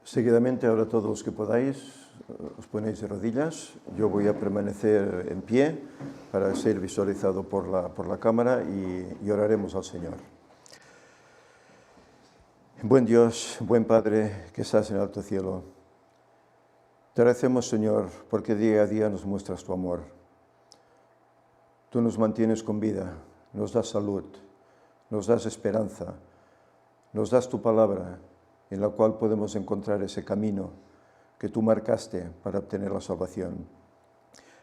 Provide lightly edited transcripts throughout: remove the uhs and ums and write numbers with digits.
Seguidamente, ahora todos los que podáis, os ponéis de rodillas. Yo voy a permanecer en pie para ser visualizado por la cámara y oraremos al Señor. Buen Dios, buen Padre, que estás en el alto cielo, te agradecemos, Señor, porque día a día nos muestras tu amor. Tú nos mantienes con vida, nos das salud, nos das esperanza, nos das tu palabra, en la cual podemos encontrar ese camino que tú marcaste para obtener la salvación.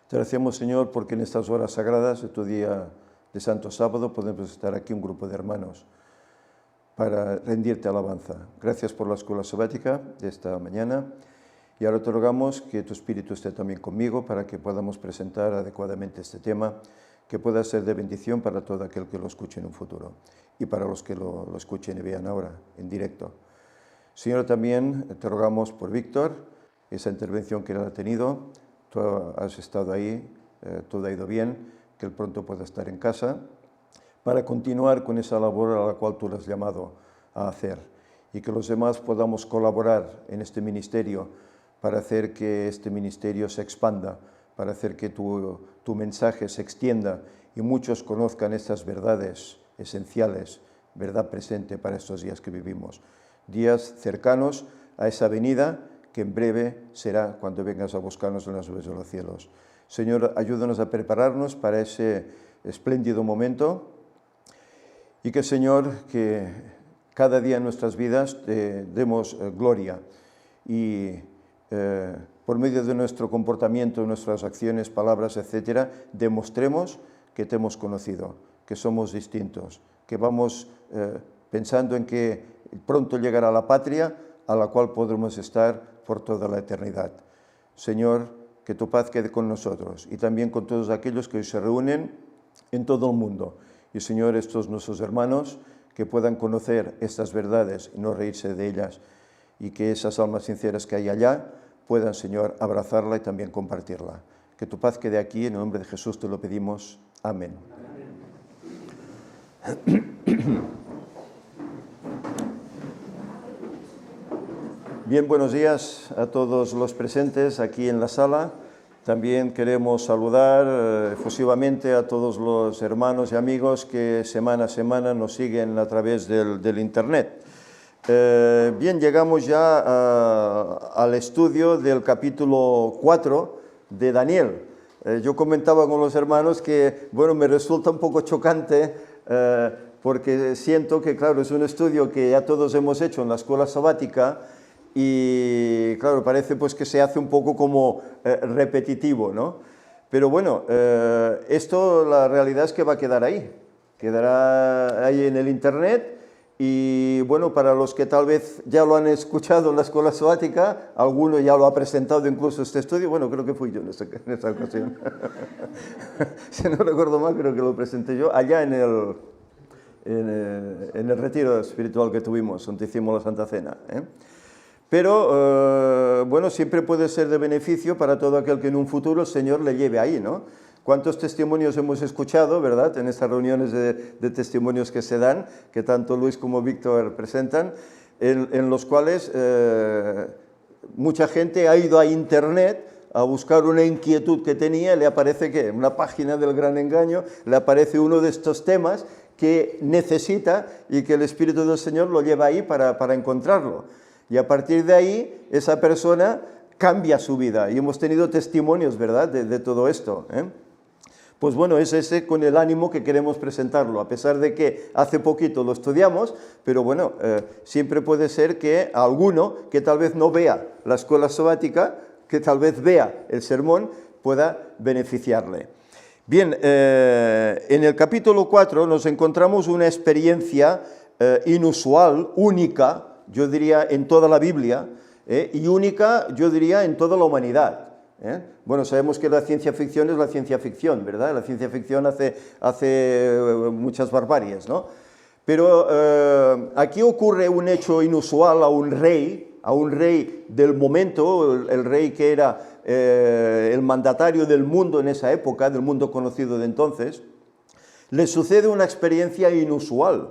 Te agradecemos, Señor, porque en estas horas sagradas de tu día de Santo Sábado podemos estar aquí un grupo de hermanos para rendirte alabanza. Gracias por la escuela sabática de esta mañana y ahora te rogamos que tu Espíritu esté también conmigo para que podamos presentar adecuadamente este tema, que pueda ser de bendición para todo aquel que lo escuche en un futuro y para los que lo escuchen y vean ahora en directo. Señor, también te rogamos por Víctor, esa intervención que él ha tenido. Tú has estado ahí, todo ha ido bien, que él pronto pueda estar en casa para continuar con esa labor a la cual tú le has llamado a hacer y que los demás podamos colaborar en este ministerio para hacer que este ministerio se expanda, para hacer que tu mensaje se extienda y muchos conozcan estas verdades esenciales, verdad presente para estos días que vivimos. Días cercanos a esa venida que en breve será cuando vengas a buscarnos en las nubes de los cielos. Señor, ayúdanos a prepararnos para ese espléndido momento y que, Señor, que cada día en nuestras vidas te demos gloria y por medio de nuestro comportamiento, nuestras acciones, palabras, etcétera, demostremos que te hemos conocido, que somos distintos, que vamos pensando en que pronto llegará la patria a la cual podremos estar por toda la eternidad. Señor, que tu paz quede con nosotros y también con todos aquellos que hoy se reúnen en todo el mundo. Y Señor, estos nuestros hermanos que puedan conocer estas verdades y no reírse de ellas y que esas almas sinceras que hay allá puedan, Señor, abrazarla y también compartirla. Que tu paz quede aquí, en el nombre de Jesús te lo pedimos. Amén. Bien, buenos días a todos los presentes aquí en la sala. También queremos saludar efusivamente a todos los hermanos y amigos que semana a semana nos siguen a través del Internet. Bien, llegamos ya al estudio del capítulo 4 de Daniel. Yo comentaba con los hermanos que, bueno, me resulta un poco chocante porque siento que, claro, es un estudio que ya todos hemos hecho en la escuela sabática y, claro, parece pues que se hace un poco como repetitivo, ¿no? Pero bueno, esto la realidad es que va a quedar ahí, quedará ahí en el Internet. Y bueno, para los que tal vez ya lo han escuchado en la escuela sabática, alguno ya lo ha presentado incluso este estudio, bueno, creo que fui yo en esta ocasión. Si no recuerdo mal, creo que lo presenté yo allá en el retiro espiritual que tuvimos, donde hicimos la Santa Cena, ¿eh? Pero, bueno, siempre puede ser de beneficio para todo aquel que en un futuro el Señor le lleve ahí, ¿no? ¿Cuántos testimonios hemos escuchado, verdad, en estas reuniones de testimonios que se dan, que tanto Luis como Víctor presentan, en los cuales mucha gente ha ido a Internet a buscar una inquietud que tenía, le aparece que en una página del Gran Engaño le aparece uno de estos temas que necesita y que el Espíritu del Señor lo lleva ahí para encontrarlo. Y a partir de ahí, esa persona cambia su vida. Y hemos tenido testimonios, ¿verdad?, de todo esto, ¿eh? Pues bueno, es ese con el ánimo que queremos presentarlo, a pesar de que hace poquito lo estudiamos, pero bueno, siempre puede ser que alguno que tal vez no vea la escuela sabática, que tal vez vea el sermón, pueda beneficiarle. Bien, en el capítulo 4 nos encontramos una experiencia inusual, única, yo diría en toda la Biblia, y única, yo diría, en toda la humanidad. Bueno, sabemos que la ciencia ficción es la ciencia ficción, ¿verdad? La ciencia ficción hace muchas barbaries, ¿no? Pero aquí ocurre un hecho inusual a un rey del momento, el rey que era el mandatario del mundo en esa época, del mundo conocido de entonces, le sucede una experiencia inusual,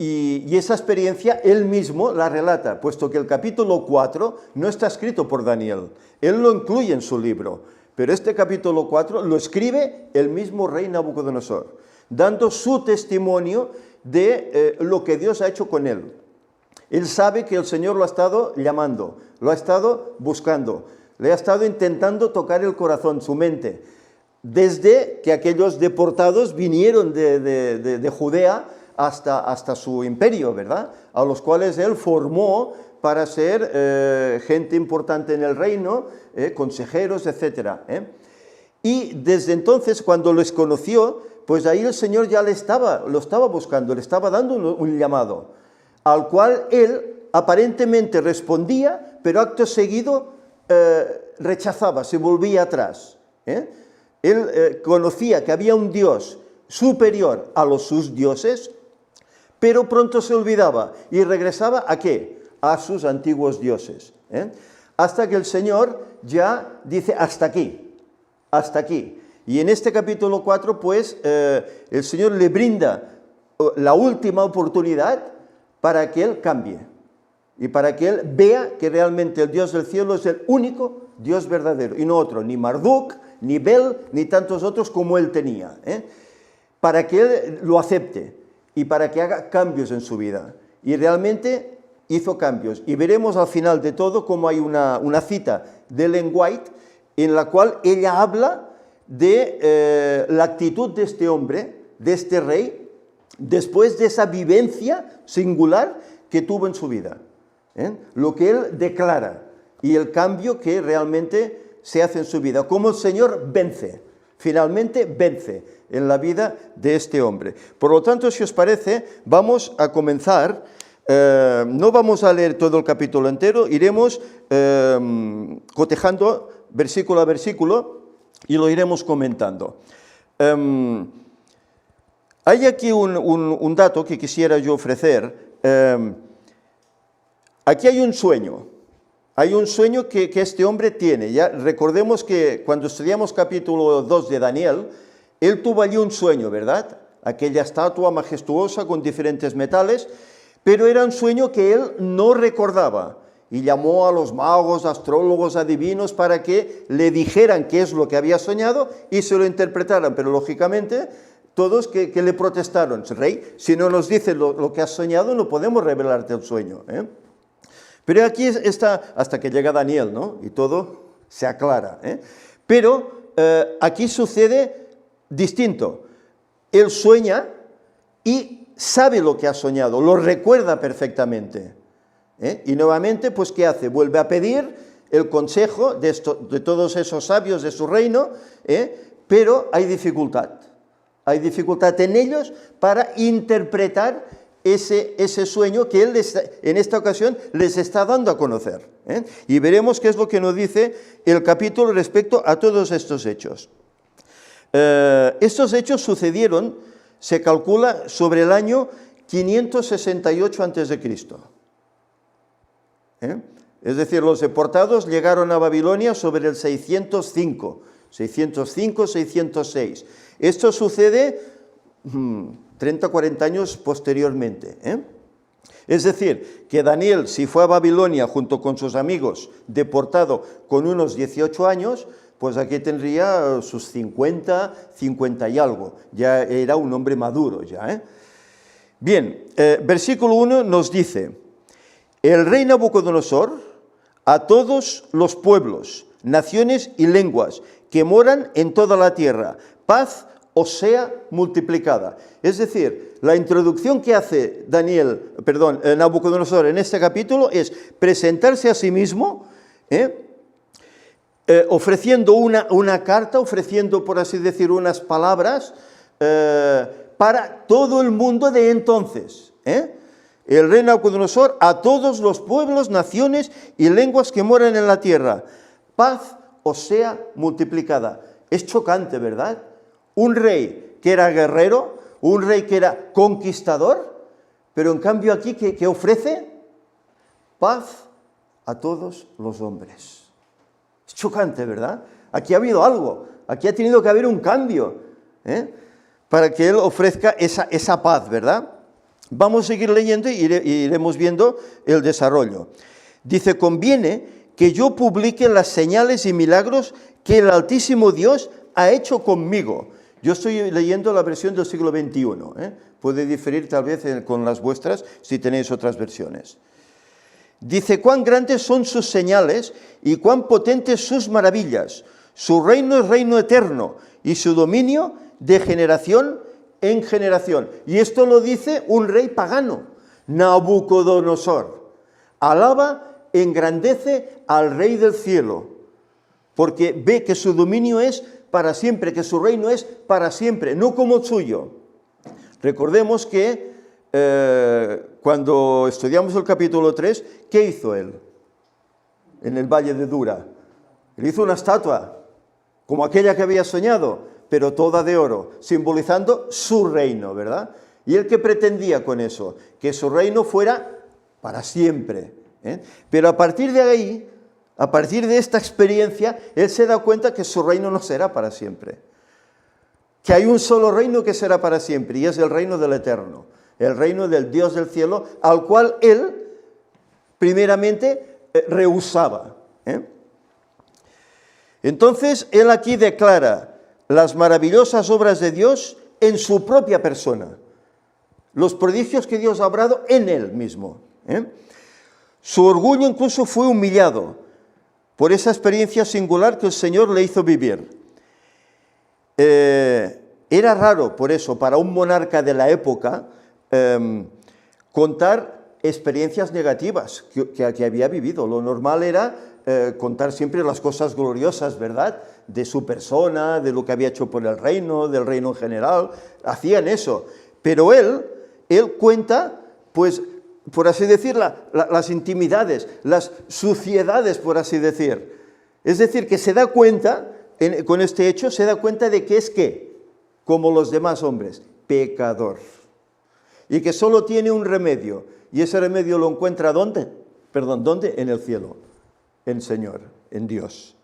Y esa experiencia él mismo la relata, puesto que el capítulo 4 no está escrito por Daniel, él lo incluye en su libro, pero este capítulo 4 lo escribe el mismo rey Nabucodonosor, dando su testimonio de lo que Dios ha hecho con él. Él sabe que el Señor lo ha estado llamando, lo ha estado buscando, le ha estado intentando tocar el corazón, su mente, desde que aquellos deportados vinieron de Judea hasta su imperio, ¿verdad? A los cuales él formó para ser gente importante en el reino, consejeros, etc. Y desde entonces, cuando los conoció, pues ahí el Señor ya lo estaba buscando, le estaba dando un llamado, al cual él aparentemente respondía, pero acto seguido rechazaba, se volvía atrás. Él conocía que había un Dios superior a sus dioses, pero pronto se olvidaba y regresaba ¿a qué? A sus antiguos dioses. Hasta que el Señor ya dice hasta aquí, hasta aquí. Y en este capítulo 4, pues, el Señor le brinda la última oportunidad para que él cambie y para que él vea que realmente el Dios del cielo es el único Dios verdadero y no otro, ni Marduk, ni Bel, ni tantos otros como él tenía, para que él lo acepte y para que haga cambios en su vida. Y realmente hizo cambios. Y veremos al final de todo cómo hay una cita de Ellen White en la cual ella habla de la actitud de este hombre, de este rey, después de esa vivencia singular que tuvo en su vida. Lo que él declara y el cambio que realmente se hace en su vida. Cómo el Señor vence, finalmente vence en la vida de este hombre. Por lo tanto, si os parece, vamos a comenzar. No vamos a leer todo el capítulo entero, iremos cotejando versículo a versículo y lo iremos comentando. Hay aquí un dato que quisiera yo ofrecer. Aquí hay un sueño. Hay un sueño que este hombre tiene. Ya recordemos que cuando estudiamos capítulo 2 de Daniel, él tuvo allí un sueño, ¿verdad? Aquella estatua majestuosa con diferentes metales, pero era un sueño que él no recordaba. Y llamó a los magos, astrólogos, adivinos para que le dijeran qué es lo que había soñado y se lo interpretaran. Pero lógicamente todos que le protestaron. Rey, si no nos dices lo que has soñado, no podemos revelarte el sueño. Pero aquí está, hasta que llega Daniel, ¿no? Y todo se aclara. Pero aquí sucede distinto. Él sueña y sabe lo que ha soñado, lo recuerda perfectamente. Y nuevamente, pues, ¿qué hace? Vuelve a pedir el consejo de todos esos sabios de su reino, pero hay dificultad. Hay dificultad en ellos para interpretar ese sueño que él en esta ocasión les está dando a conocer. Y veremos qué es lo que nos dice el capítulo respecto a todos estos hechos. Estos hechos sucedieron, se calcula, sobre el año 568 a.C. Es decir, los deportados llegaron a Babilonia sobre el 605, 606. Esto sucede 30 o 40 años posteriormente. Es decir, que Daniel, si fue a Babilonia junto con sus amigos, deportado con unos 18 años, pues aquí tendría sus 50 y algo. Ya era un hombre maduro ya. Bien, versículo 1 nos dice: el rey Nabucodonosor, a todos los pueblos, naciones y lenguas que moran en toda la tierra, paz os sea multiplicada. Es decir, la introducción que hace Nabucodonosor en este capítulo es presentarse a sí mismo, ofreciendo una carta, ofreciendo, por así decir, unas palabras para todo el mundo de entonces. El rey Nabucodonosor, a todos los pueblos, naciones y lenguas que moran en la tierra, paz os sea multiplicada. Es chocante, ¿verdad? Un rey que era guerrero, un rey que era conquistador, pero en cambio aquí, ¿qué ofrece? Paz a todos los hombres. Es chocante, ¿verdad? Aquí ha habido algo, aquí ha tenido que haber un cambio, para que él ofrezca esa paz, ¿verdad? Vamos a seguir leyendo y iremos viendo el desarrollo. Dice, conviene que yo publique las señales y milagros que el Altísimo Dios ha hecho conmigo. Yo estoy leyendo la versión del siglo XXI, puede diferir tal vez con las vuestras si tenéis otras versiones. Dice, cuán grandes son sus señales y cuán potentes sus maravillas. Su reino es reino eterno y su dominio de generación en generación. Y esto lo dice un rey pagano, Nabucodonosor. Alaba, engrandece al Rey del cielo, porque ve que su dominio es para siempre, que su reino es para siempre, no como el suyo. Recordemos que cuando estudiamos el capítulo 3, ¿qué hizo él en el valle de Dura? Él hizo una estatua, como aquella que había soñado, pero toda de oro, simbolizando su reino, ¿verdad? ¿Y él qué pretendía con eso? Que su reino fuera para siempre. Pero a partir de ahí, a partir de esta experiencia, él se da cuenta que su reino no será para siempre. Que hay un solo reino que será para siempre, y es el reino del Eterno, el reino del Dios del cielo, al cual él, primeramente, rehusaba. Entonces, él aquí declara las maravillosas obras de Dios en su propia persona, los prodigios que Dios ha obrado en él mismo. Su orgullo incluso fue humillado por esa experiencia singular que el Señor le hizo vivir. Era raro, por eso, para un monarca de la época, contar experiencias negativas que había vivido. Lo normal era contar siempre las cosas gloriosas, ¿verdad?, de su persona, de lo que había hecho por el reino, del reino en general. Hacían eso. Pero él cuenta, pues, por así decir, las intimidades, las suciedades, por así decir. Es decir, que se da cuenta, con este hecho, se da cuenta de que es ¿qué? Como los demás hombres, pecador. Y que solo tiene un remedio. Y ese remedio lo encuentra ¿dónde? Perdón, ¿dónde? En el cielo, en Señor, en Dios.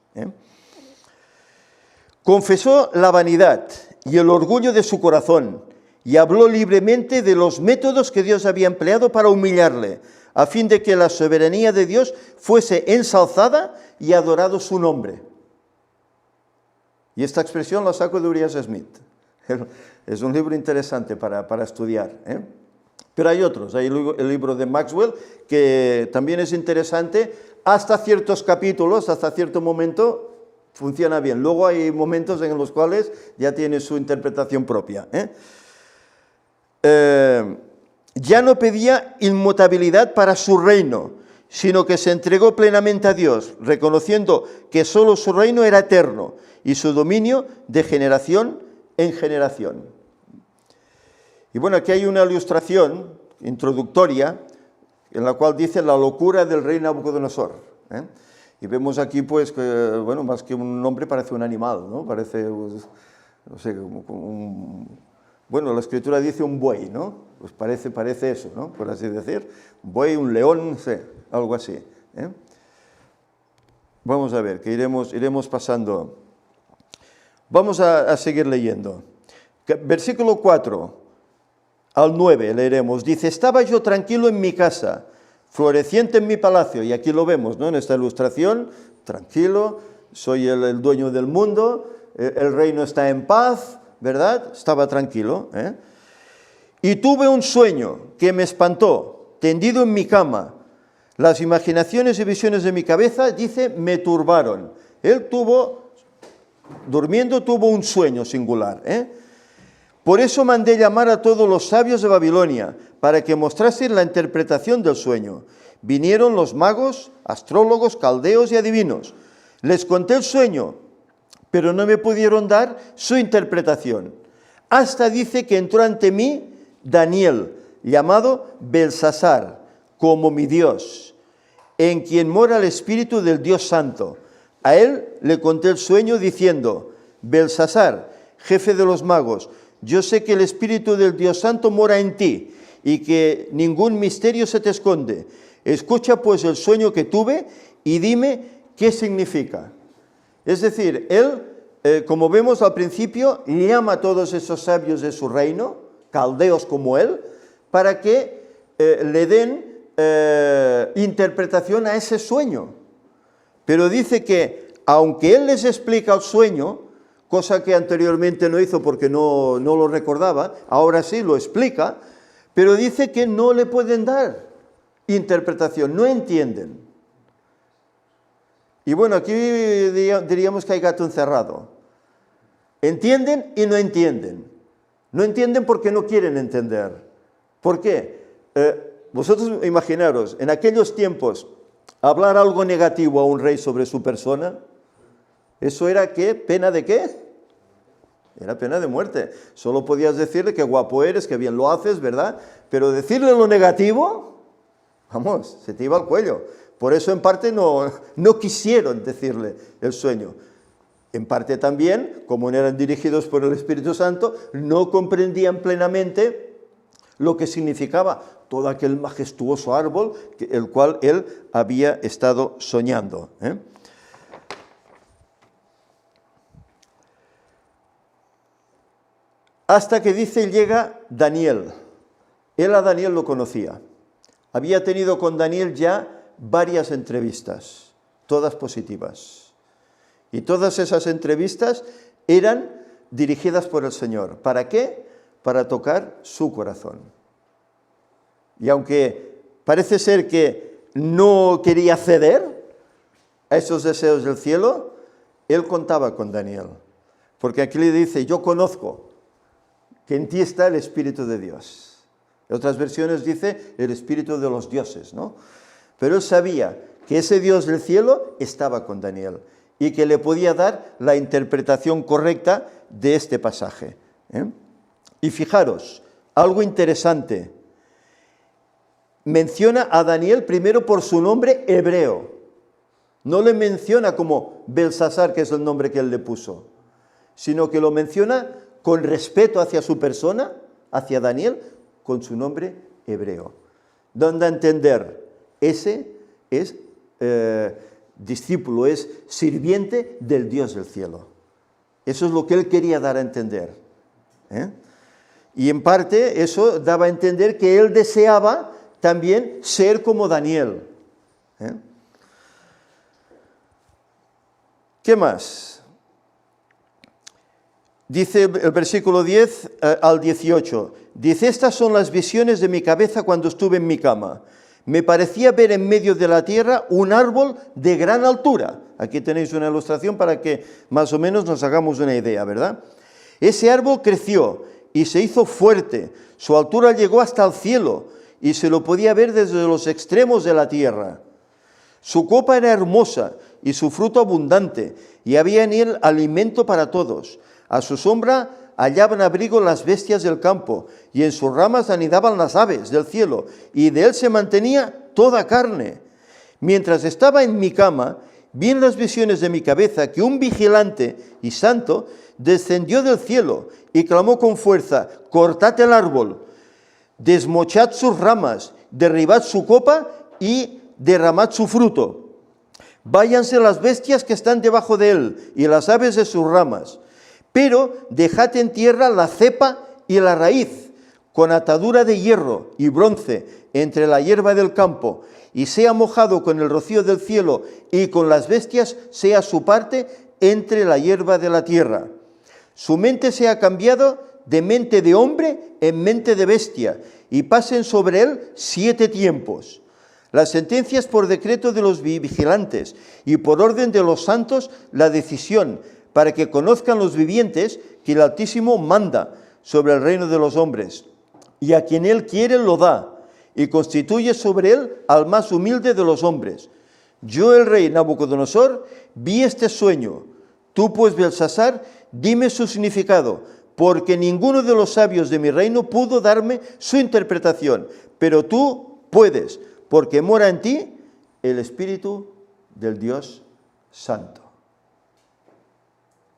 Confesó la vanidad y el orgullo de su corazón y habló libremente de los métodos que Dios había empleado para humillarle, a fin de que la soberanía de Dios fuese ensalzada y adorado su nombre. Y esta expresión la saco de Urias Smith. Es un libro interesante para estudiar. Pero hay otros, hay el libro de Maxwell, que también es interesante, hasta ciertos capítulos, hasta cierto momento, funciona bien. Luego hay momentos en los cuales ya tiene su interpretación propia. Ya no pedía inmutabilidad para su reino, sino que se entregó plenamente a Dios, reconociendo que solo su reino era eterno y su dominio de generación en generación. Y bueno, aquí hay una ilustración introductoria en la cual dice la locura del rey Nabucodonosor. Y vemos aquí, pues, que, bueno, más que un hombre parece un animal, ¿no? Parece, pues, no sé, como bueno, la Escritura dice un buey, ¿no? Pues parece eso, ¿no? Por así decir. Un buey, un león, no sé, algo así. Vamos a ver, que iremos pasando. Vamos a seguir leyendo. Versículo 4 al 9 leeremos. Dice, estaba yo tranquilo en mi casa, floreciente en mi palacio. Y aquí lo vemos, ¿no? En esta ilustración, tranquilo, soy el dueño del mundo, el reino está en paz, ¿verdad? Estaba tranquilo. Y tuve un sueño que me espantó, tendido en mi cama. Las imaginaciones y visiones de mi cabeza, dice, me turbaron. Él durmiendo tuvo un sueño singular. Por eso mandé llamar a todos los sabios de Babilonia, para que mostrasen la interpretación del sueño. Vinieron los magos, astrólogos, caldeos y adivinos. Les conté el sueño, pero no me pudieron dar su interpretación. Hasta dice que entró ante mí Daniel, llamado Belsasar, como mi Dios, en quien mora el Espíritu del Dios Santo. A él le conté el sueño diciendo, Belsasar, jefe de los magos, yo sé que el Espíritu del Dios Santo mora en ti y que ningún misterio se te esconde. Escucha pues el sueño que tuve y dime qué significa. Es decir, él, como vemos al principio, llama a todos esos sabios de su reino, caldeos como él, para que le den interpretación a ese sueño. Pero dice que, aunque él les explica el sueño, cosa que anteriormente no hizo porque no lo recordaba, ahora sí lo explica, pero dice que no le pueden dar interpretación, no entienden. Y bueno, aquí diríamos que hay gato encerrado. Entienden y no entienden. No entienden porque no quieren entender. ¿Por qué? Vosotros imaginaros, en aquellos tiempos, hablar algo negativo a un rey sobre su persona, ¿eso era qué? ¿Pena de qué? Era pena de muerte. Solo podías decirle que guapo eres, que bien lo haces, ¿verdad? Pero decirle lo negativo, vamos, se te iba al cuello. Por eso en parte no quisieron decirle el sueño. En parte también, como no eran dirigidos por el Espíritu Santo, no comprendían plenamente lo que significaba todo aquel majestuoso árbol el cual él había estado soñando. Hasta que dice, llega Daniel. Él a Daniel lo conocía. Había tenido con Daniel ya varias entrevistas, todas positivas. Y todas esas entrevistas eran dirigidas por el Señor. ¿Para qué? Para tocar su corazón. Y aunque parece ser que no quería ceder a esos deseos del cielo, él contaba con Daniel. Porque aquí le dice, yo conozco que en ti está el Espíritu de Dios. En otras versiones dice el Espíritu de los dioses, ¿no? Pero él sabía que ese Dios del cielo estaba con Daniel y que le podía dar la interpretación correcta de este pasaje. Y fijaros, algo interesante. Menciona a Daniel primero por su nombre hebreo. No le menciona como Belsasar, que es el nombre que él le puso, sino que lo menciona con respeto hacia su persona, hacia Daniel, con su nombre hebreo. Dando a entender, ese es discípulo, es sirviente del Dios del cielo. Eso es lo que él quería dar a entender. Y en parte eso daba a entender que él deseaba también ser como Daniel. ¿Qué más? Dice el versículo 10 al 18, dice, estas son las visiones de mi cabeza cuando estuve en mi cama. Me parecía ver en medio de la tierra un árbol de gran altura. Aquí tenéis una ilustración para que más o menos nos hagamos una idea, ¿verdad? Ese árbol creció y se hizo fuerte. Su altura llegó hasta el cielo y se lo podía ver desde los extremos de la tierra. Su copa era hermosa y su fruto abundante, y había en él alimento para todos. A su sombra hallaban abrigo las bestias del campo, y en sus ramas anidaban las aves del cielo, y de él se mantenía toda carne. Mientras estaba en mi cama, vi en las visiones de mi cabeza que un vigilante y santo descendió del cielo y clamó con fuerza, cortad el árbol, desmochad sus ramas, derribad su copa y derramad su fruto. Váyanse las bestias que están debajo de él y las aves de sus ramas. Pero dejad en tierra la cepa y la raíz, con atadura de hierro y bronce entre la hierba del campo, y sea mojado con el rocío del cielo, y con las bestias sea su parte entre la hierba de la tierra. Su mente sea cambiado de mente de hombre en mente de bestia, y pasen sobre él 7 tiempos. Las sentencias por decreto de los vigilantes, y por orden de los santos la decisión, para que conozcan los vivientes que el Altísimo manda sobre el reino de los hombres, y a quien él quiere lo da, y constituye sobre él al más humilde de los hombres. Yo, el rey Nabucodonosor, vi este sueño. Tú, pues, Belsasar, dime su significado, porque ninguno de los sabios de mi reino pudo darme su interpretación, pero tú puedes, porque mora en ti el Espíritu del Dios Santo.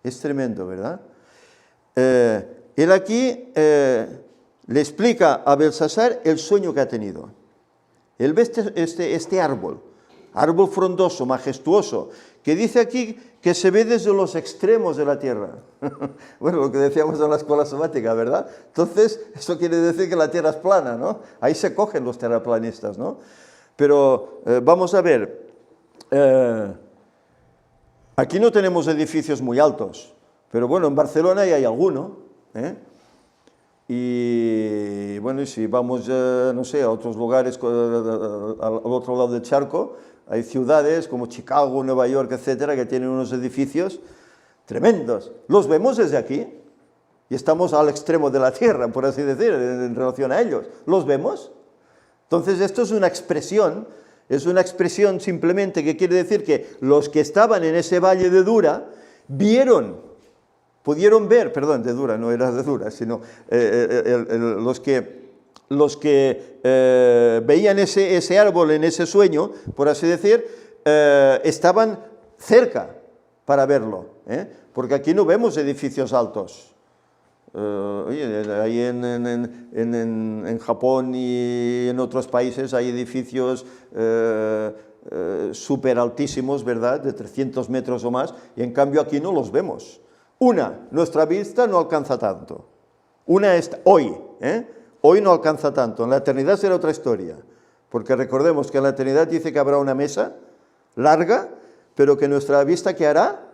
Es tremendo, ¿verdad? Él aquí le explica a Belsasar el sueño que ha tenido. Él ve este árbol árbol frondoso, majestuoso, que dice aquí que se ve desde los extremos de la tierra. Bueno, lo que decíamos en la escuela sabática, ¿verdad? Entonces, eso quiere decir que la tierra es plana, ¿no? Ahí se cogen los terraplanistas, ¿no? Pero vamos a ver, aquí no tenemos edificios muy altos, pero bueno, en Barcelona ya hay alguno, ¿eh? Y bueno, si vamos, no sé, a otros lugares al otro lado del charco, hay ciudades como Chicago, Nueva York, etcétera, que tienen unos edificios tremendos. Los vemos desde aquí y estamos al extremo de la tierra, por así decir, en relación a ellos. ¿Los vemos? Entonces, esto es una expresión simplemente que quiere decir que los que estaban en ese valle de Dura pudieron ver, perdón, de Dura, no era de Dura, sino los que veían ese árbol en ese sueño, por así decir, estaban cerca para verlo, ¿eh? Porque aquí no vemos edificios altos. Ahí en Japón y en otros países hay edificios súper altísimos, ¿verdad?, de 300 metros o más, y en cambio aquí no los vemos. Nuestra vista no alcanza tanto. Hoy, hoy no alcanza tanto. En la eternidad será otra historia, porque recordemos que en la eternidad dice que habrá una mesa larga, pero que nuestra vista, ¿qué hará?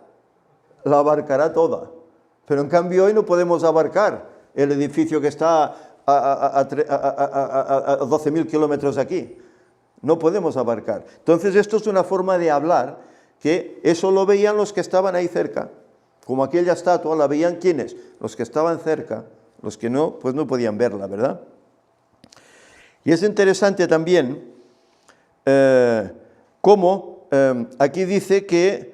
La abarcará toda. Pero en cambio hoy no podemos abarcar el edificio que está a 12.000 kilómetros de aquí. No podemos abarcar. Entonces esto es una forma de hablar que eso lo veían los que estaban ahí cerca. Como aquella estatua la veían ¿quiénes? Los que estaban cerca. Los que no, pues no podían verla, ¿verdad? Y es interesante también cómo aquí dice que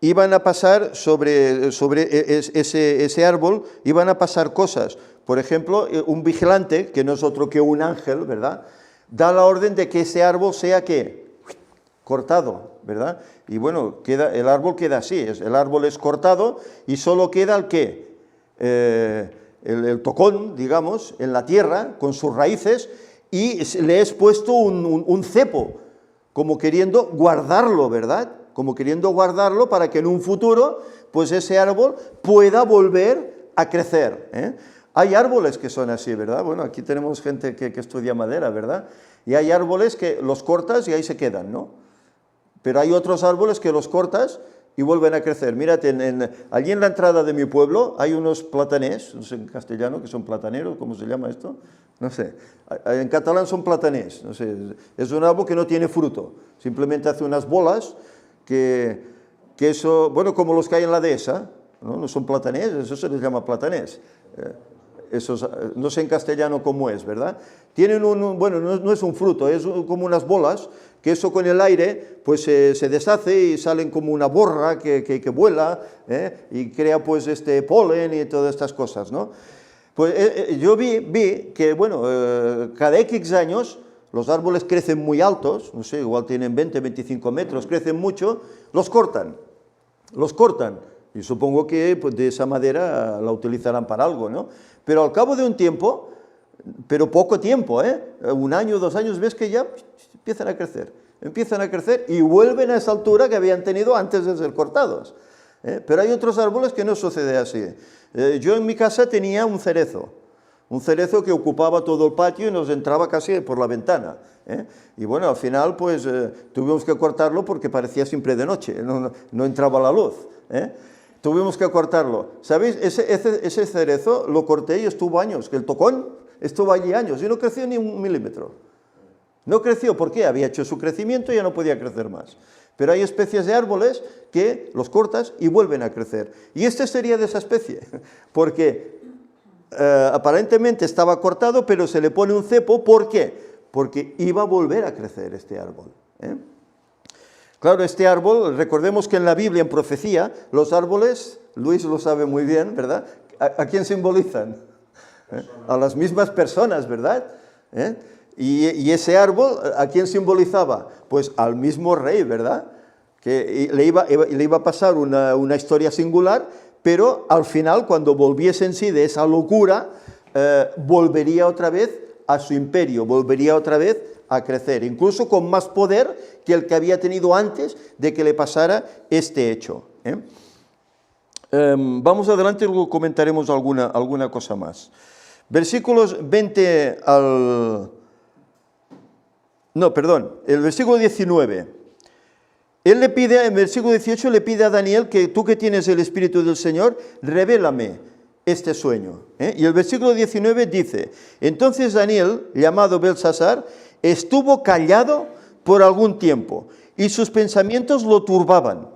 iban a pasar sobre ese árbol, iban a pasar cosas. Por ejemplo, un vigilante, que no es otro que un ángel, ¿verdad?, da la orden de que ese árbol sea, ¿qué?, cortado, ¿verdad? Y bueno, el árbol queda así, el árbol es cortado y solo queda el ¿qué?, el tocón, digamos, en la tierra, con sus raíces, y le es puesto un cepo, como queriendo guardarlo, ¿verdad?, como queriendo guardarlo para que en un futuro, pues ese árbol pueda volver a crecer, ¿eh? Hay árboles que son así, ¿verdad? Bueno, aquí tenemos gente que estudia madera, ¿verdad? Y hay árboles que los cortas y ahí se quedan, ¿no? Pero hay otros árboles que los cortas y vuelven a crecer. Mírate, allí en la entrada de mi pueblo hay unos platanés, no sé en castellano, que son plataneros, ¿cómo se llama esto? No sé, en catalán son platanés, no sé, es un árbol que no tiene fruto, simplemente hace unas bolas que eso, bueno, como los que hay en la dehesa, ¿no? No son platanés, eso se les llama platanés. Esos, no sé en castellano cómo es, ¿verdad? Tienen bueno, no es un fruto, es como unas bolas, que eso con el aire pues se deshace y salen como una borra que vuela, y crea pues polen y todas estas cosas, ¿no? Pues yo vi que, bueno, cada X años los árboles crecen muy altos, no sé, igual tienen 20, 25 metros, crecen mucho, los cortan, y supongo que pues, de esa madera la utilizarán para algo, ¿no? Pero al cabo de un tiempo, pero poco tiempo, un año, 2 años, ves que ya empiezan a crecer y vuelven a esa altura que habían tenido antes de ser cortados. Pero hay otros árboles que no sucede así. Yo en mi casa tenía un cerezo que ocupaba todo el patio y nos entraba casi por la ventana. Y bueno, al final pues tuvimos que cortarlo porque parecía siempre de noche, no entraba la luz. Tuvimos que cortarlo. ¿Sabéis? Ese cerezo lo corté y estuvo años, que el tocón estuvo allí años y no creció ni 1 milímetro. No creció, ¿por qué? Había hecho su crecimiento y ya no podía crecer más. Pero hay especies de árboles que los cortas y vuelven a crecer. Y este sería de esa especie, porque aparentemente estaba cortado, pero se le pone un cepo. ¿Por qué? Porque iba a volver a crecer este árbol. Claro, este árbol, recordemos que en la Biblia, en profecía, los árboles, Luis lo sabe muy bien, ¿verdad? ¿A quién simbolizan? A las mismas personas, ¿verdad? Y ese árbol, ¿a quién simbolizaba? Pues al mismo rey, ¿verdad? Que le iba a pasar una historia singular, pero al final, cuando volviese en sí de esa locura, volvería otra vez a su imperio, volvería otra vez a crecer, incluso con más poder que el que había tenido antes de que le pasara este hecho. Vamos adelante y luego comentaremos alguna cosa más. Versículos 20 al... No, perdón, el versículo 19. Él le pide, en versículo 18, le pide a Daniel que tú que tienes el Espíritu del Señor, revélame este sueño. Y el versículo 19 dice, entonces Daniel, llamado Belsasar, estuvo callado por algún tiempo y sus pensamientos lo turbaban.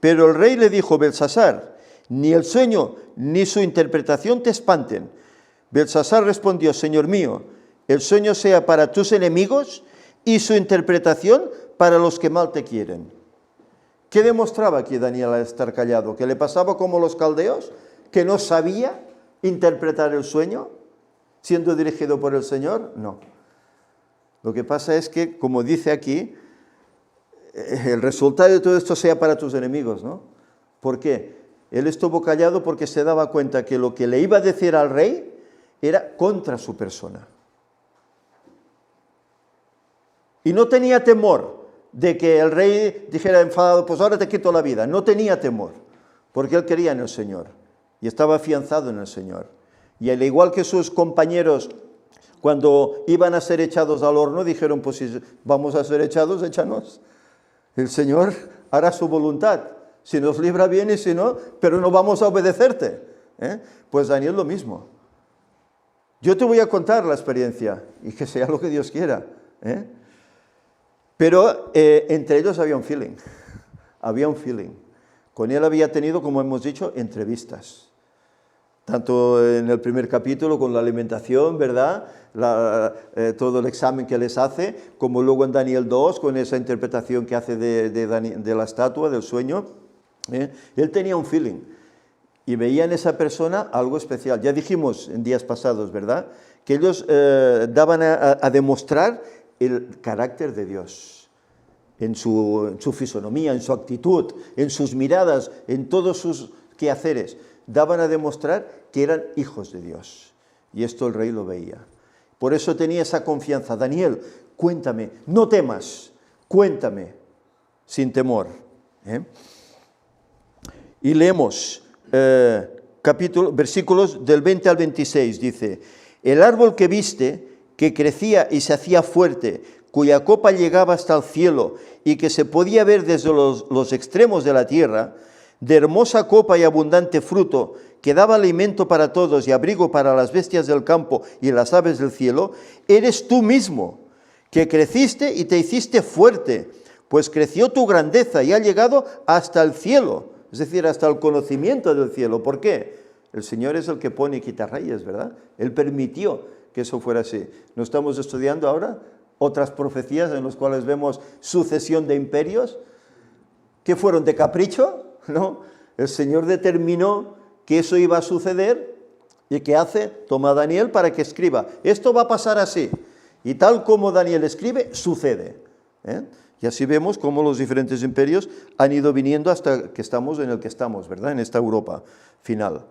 Pero el rey le dijo, Belsasar, ni el sueño ni su interpretación te espanten. Belsasar respondió, Señor mío, el sueño sea para tus enemigos y su interpretación para los que mal te quieren. ¿Qué demostraba aquí Daniel al estar callado? ¿Que le pasaba como los caldeos? ¿Que no sabía interpretar el sueño siendo dirigido por el Señor? No. Lo que pasa es que, como dice aquí, el resultado de todo esto sea para tus enemigos, ¿no? ¿Por qué? Él estuvo callado porque se daba cuenta que lo que le iba a decir al rey era contra su persona. Y no tenía temor de que el rey dijera enfadado, pues ahora te quito la vida. No tenía temor, porque él creía en el Señor y estaba afianzado en el Señor. Y al igual que sus compañeros, cuando iban a ser echados al horno, dijeron, pues si vamos a ser echados, échanos. El Señor hará su voluntad. Si nos libra bien y si no, pero no vamos a obedecerte. Pues Daniel lo mismo. Yo te voy a contar la experiencia y que sea lo que Dios quiera. Pero entre ellos había un feeling. Había un feeling. Con él había tenido, como hemos dicho, entrevistas. Tanto en el primer capítulo con la alimentación, ¿verdad? Todo el examen que les hace, como luego en Daniel 2 con esa interpretación que hace de la estatua, del sueño. Él tenía un feeling y veía en esa persona algo especial. Ya dijimos en días pasados, ¿verdad? Que ellos daban a demostrar el carácter de Dios en su fisonomía, en su actitud, en sus miradas, en todos sus quehaceres. Daban a demostrar que eran hijos de Dios. Y esto el rey lo veía. Por eso tenía esa confianza. Daniel, cuéntame, no temas, cuéntame, sin temor. Y leemos versículos del 20 al 26, dice, el árbol que viste, que crecía y se hacía fuerte, cuya copa llegaba hasta el cielo y que se podía ver desde los extremos de la tierra, de hermosa copa y abundante fruto, que daba alimento para todos y abrigo para las bestias del campo y las aves del cielo, eres tú mismo, que creciste y te hiciste fuerte, pues creció tu grandeza y ha llegado hasta el cielo, es decir, hasta el conocimiento del cielo. ¿Por qué? El Señor es el que pone y quita reyes, ¿verdad? Él permitió que eso fuera así. ¿No estamos estudiando ahora otras profecías en las cuales vemos sucesión de imperios que fueron de capricho? No, el Señor determinó que eso iba a suceder y ¿qué hace? Toma a Daniel para que escriba. Esto va a pasar así. Y tal como Daniel escribe, sucede. Y así vemos cómo los diferentes imperios han ido viniendo hasta que estamos en el que estamos, ¿verdad? En esta Europa final.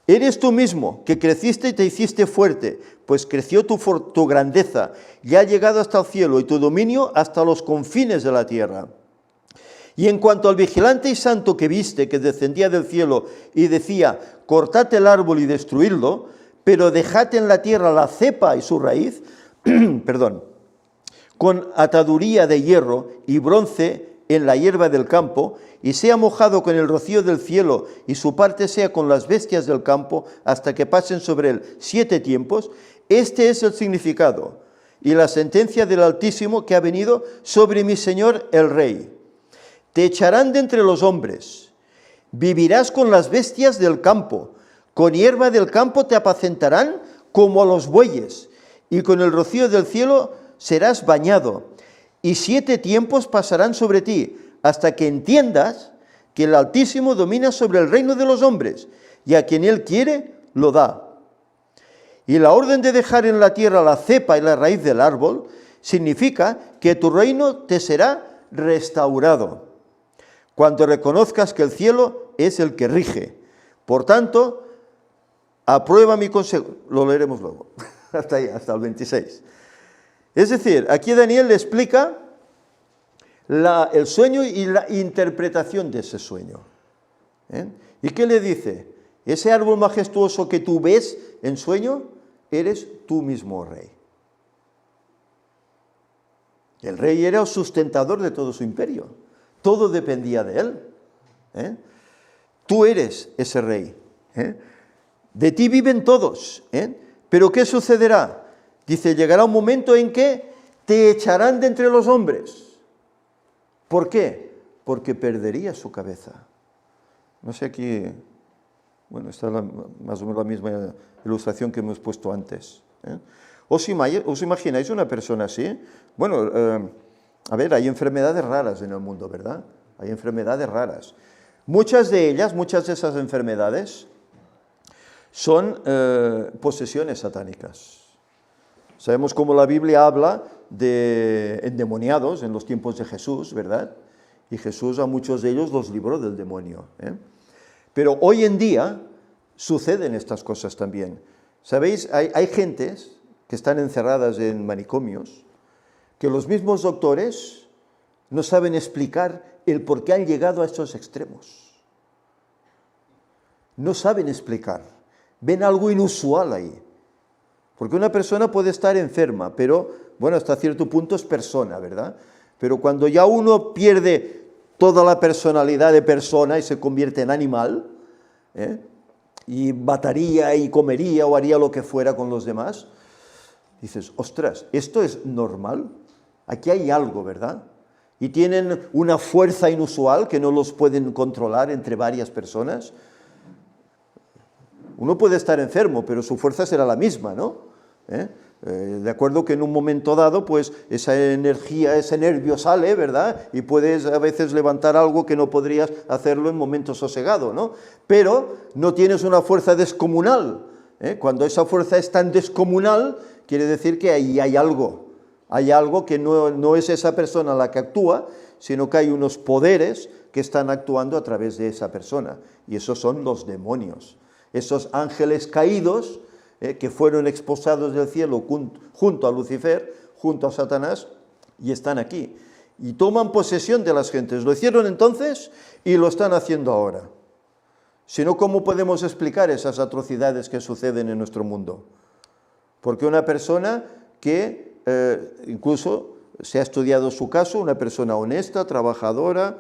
Eres tú mismo, que creciste y te hiciste fuerte, pues creció tu grandeza, y ha llegado hasta el cielo, y tu dominio hasta los confines de la tierra. Y en cuanto al vigilante y santo que viste, que descendía del cielo, y decía, cortad el árbol y destruidlo, pero dejad en la tierra la cepa y su raíz, perdón, con ataduría de hierro y bronce en la hierba del campo, y sea mojado con el rocío del cielo, y su parte sea con las bestias del campo, hasta que pasen sobre él 7 tiempos, este es el significado y la sentencia del Altísimo que ha venido sobre mi Señor el Rey. Te echarán de entre los hombres, vivirás con las bestias del campo, con hierba del campo te apacentarán como a los bueyes, y con el rocío del cielo serás bañado, y 7 tiempos pasarán sobre ti, hasta que entiendas que el Altísimo domina sobre el reino de los hombres, y a quien Él quiere, lo da. Y la orden de dejar en la tierra la cepa y la raíz del árbol, significa que tu reino te será restaurado, cuando reconozcas que el cielo es el que rige. Por tanto, aprueba mi consejo. Lo leeremos luego, hasta ahí, hasta el 26. Es decir, aquí Daniel le explica el sueño y la interpretación de ese sueño. ¿Y qué le dice? Ese árbol majestuoso que tú ves en sueño, eres tú mismo rey. El rey era el sustentador de todo su imperio. Todo dependía de él. Tú eres ese rey. De ti viven todos. Pero ¿qué sucederá? Dice, llegará un momento en que te echarán de entre los hombres. ¿Por qué? Porque perdería su cabeza. No sé aquí, bueno, está más o menos la misma ilustración que hemos puesto antes. ¿Os imagináis una persona así? Bueno, a ver, hay enfermedades raras en el mundo, ¿verdad? Hay enfermedades raras. Muchas de esas enfermedades son posesiones satánicas. Sabemos cómo la Biblia habla de endemoniados en los tiempos de Jesús, ¿verdad? Y Jesús a muchos de ellos los libró del demonio. Pero hoy en día suceden estas cosas también. ¿Sabéis? Hay gentes que están encerradas en manicomios que los mismos doctores no saben explicar el por qué han llegado a estos extremos. No saben explicar. Ven algo inusual ahí. Porque una persona puede estar enferma, pero, bueno, hasta cierto punto es persona, ¿verdad? Pero cuando ya uno pierde toda la personalidad de persona y se convierte en animal, y mataría y comería o haría lo que fuera con los demás, dices, ostras, ¿esto es normal? Aquí hay algo, ¿verdad? Y tienen una fuerza inusual que no los pueden controlar entre varias personas. Uno puede estar enfermo, pero su fuerza será la misma, ¿no? De acuerdo que en un momento dado, pues esa energía, ese nervio sale, ¿verdad? Y puedes a veces levantar algo que no podrías hacerlo en momento sosegado, ¿no? Pero no tienes una fuerza descomunal. Cuando esa fuerza es tan descomunal, quiere decir que ahí hay algo. Hay algo que no es esa persona la que actúa, sino que hay unos poderes que están actuando a través de esa persona. Y esos son los demonios. Esos ángeles caídos que fueron expulsados del cielo junto a Lucifer, junto a Satanás, y están aquí. Y toman posesión de las gentes. Lo hicieron entonces y lo están haciendo ahora. Si no, ¿cómo podemos explicar esas atrocidades que suceden en nuestro mundo? Porque una persona que incluso se ha estudiado su caso, una persona honesta, trabajadora,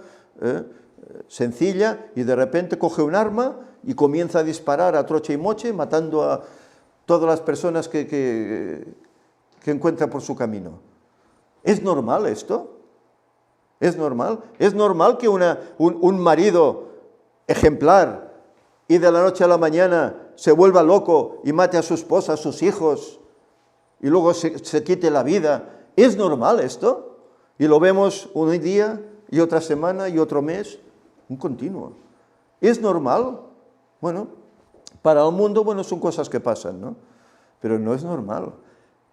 sencilla, y de repente coge un arma y comienza a disparar a troche y moche, matando a todas las personas que encuentra por su camino. ¿Es normal esto? ¿Es normal? ¿Es normal que un marido ejemplar y de la noche a la mañana se vuelva loco y mate a su esposa, a sus hijos, y luego se quite la vida? ¿Es normal esto? Y lo vemos un día y otra semana y otro mes, un continuo. ¿Es normal? Bueno, para el mundo, bueno, son cosas que pasan, ¿no? Pero no es normal.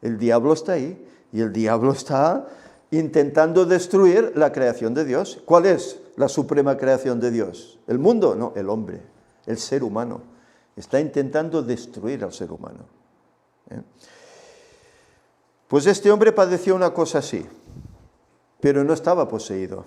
El diablo está ahí y el diablo está intentando destruir la creación de Dios. ¿Cuál es la suprema creación de Dios? ¿El mundo? No, el hombre, el ser humano. Está intentando destruir al ser humano. Pues este hombre padeció una cosa así, pero no estaba poseído.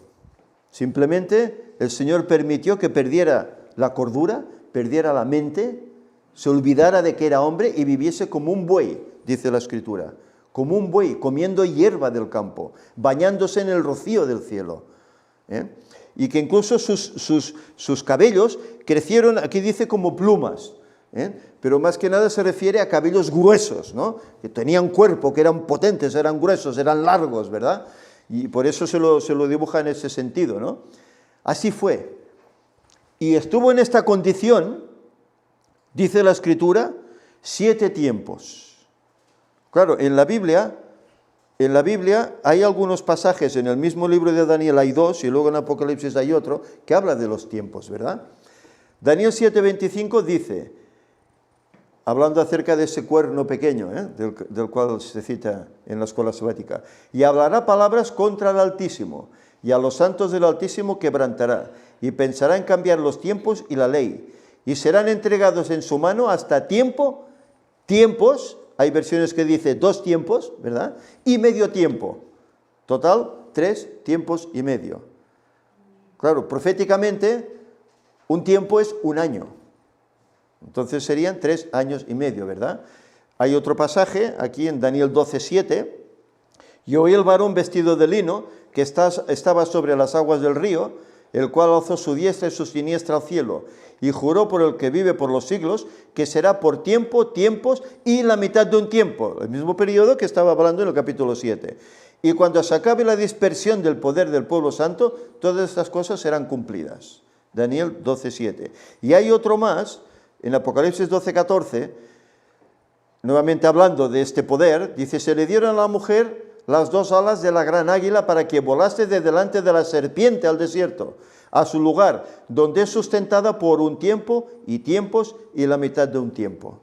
Simplemente el Señor permitió que perdiera la cordura, perdiera la mente, se olvidara de que era hombre y viviese como un buey, dice la Escritura, como un buey, comiendo hierba del campo, bañándose en el rocío del cielo. Y que incluso sus cabellos crecieron, aquí dice, como plumas, pero más que nada se refiere a cabellos gruesos, ¿no? Que tenían cuerpo, que eran potentes, eran gruesos, eran largos, ¿verdad? Y por eso se lo dibuja en ese sentido, ¿no? Así fue. Y estuvo en esta condición, dice la Escritura, 7 tiempos. Claro, en la Biblia hay algunos pasajes, en el mismo libro de Daniel hay 2, y luego en Apocalipsis hay otro, que habla de los tiempos, ¿verdad? Daniel 7:25 dice, hablando acerca de ese cuerno pequeño, del cual se cita en la escuela sabática, y hablará palabras contra el Altísimo, y a los santos del Altísimo quebrantará, y pensará en cambiar los tiempos y la ley, y serán entregados en su mano hasta tiempos hay versiones que dice 2 tiempos, ¿verdad? Y medio tiempo. Total, 3 tiempos y medio. Claro, proféticamente, un tiempo es un año. Entonces serían 3 años y medio, ¿verdad? Hay otro pasaje, aquí en Daniel 12:7. Y oí el varón vestido de lino, que estaba sobre las aguas del río, el cual alzó su diestra y su siniestra al cielo, y juró por el que vive por los siglos, que será por tiempo, tiempos y la mitad de un tiempo, el mismo periodo que estaba hablando en el capítulo 7. Y cuando se acabe la dispersión del poder del pueblo santo, todas estas cosas serán cumplidas. Daniel 12:7. Y hay otro más, en Apocalipsis 12:14, nuevamente hablando de este poder, dice, se le dieron a la mujer las 2 alas de la gran águila para que volase de delante de la serpiente al desierto, a su lugar, donde es sustentada por un tiempo y tiempos y la mitad de un tiempo.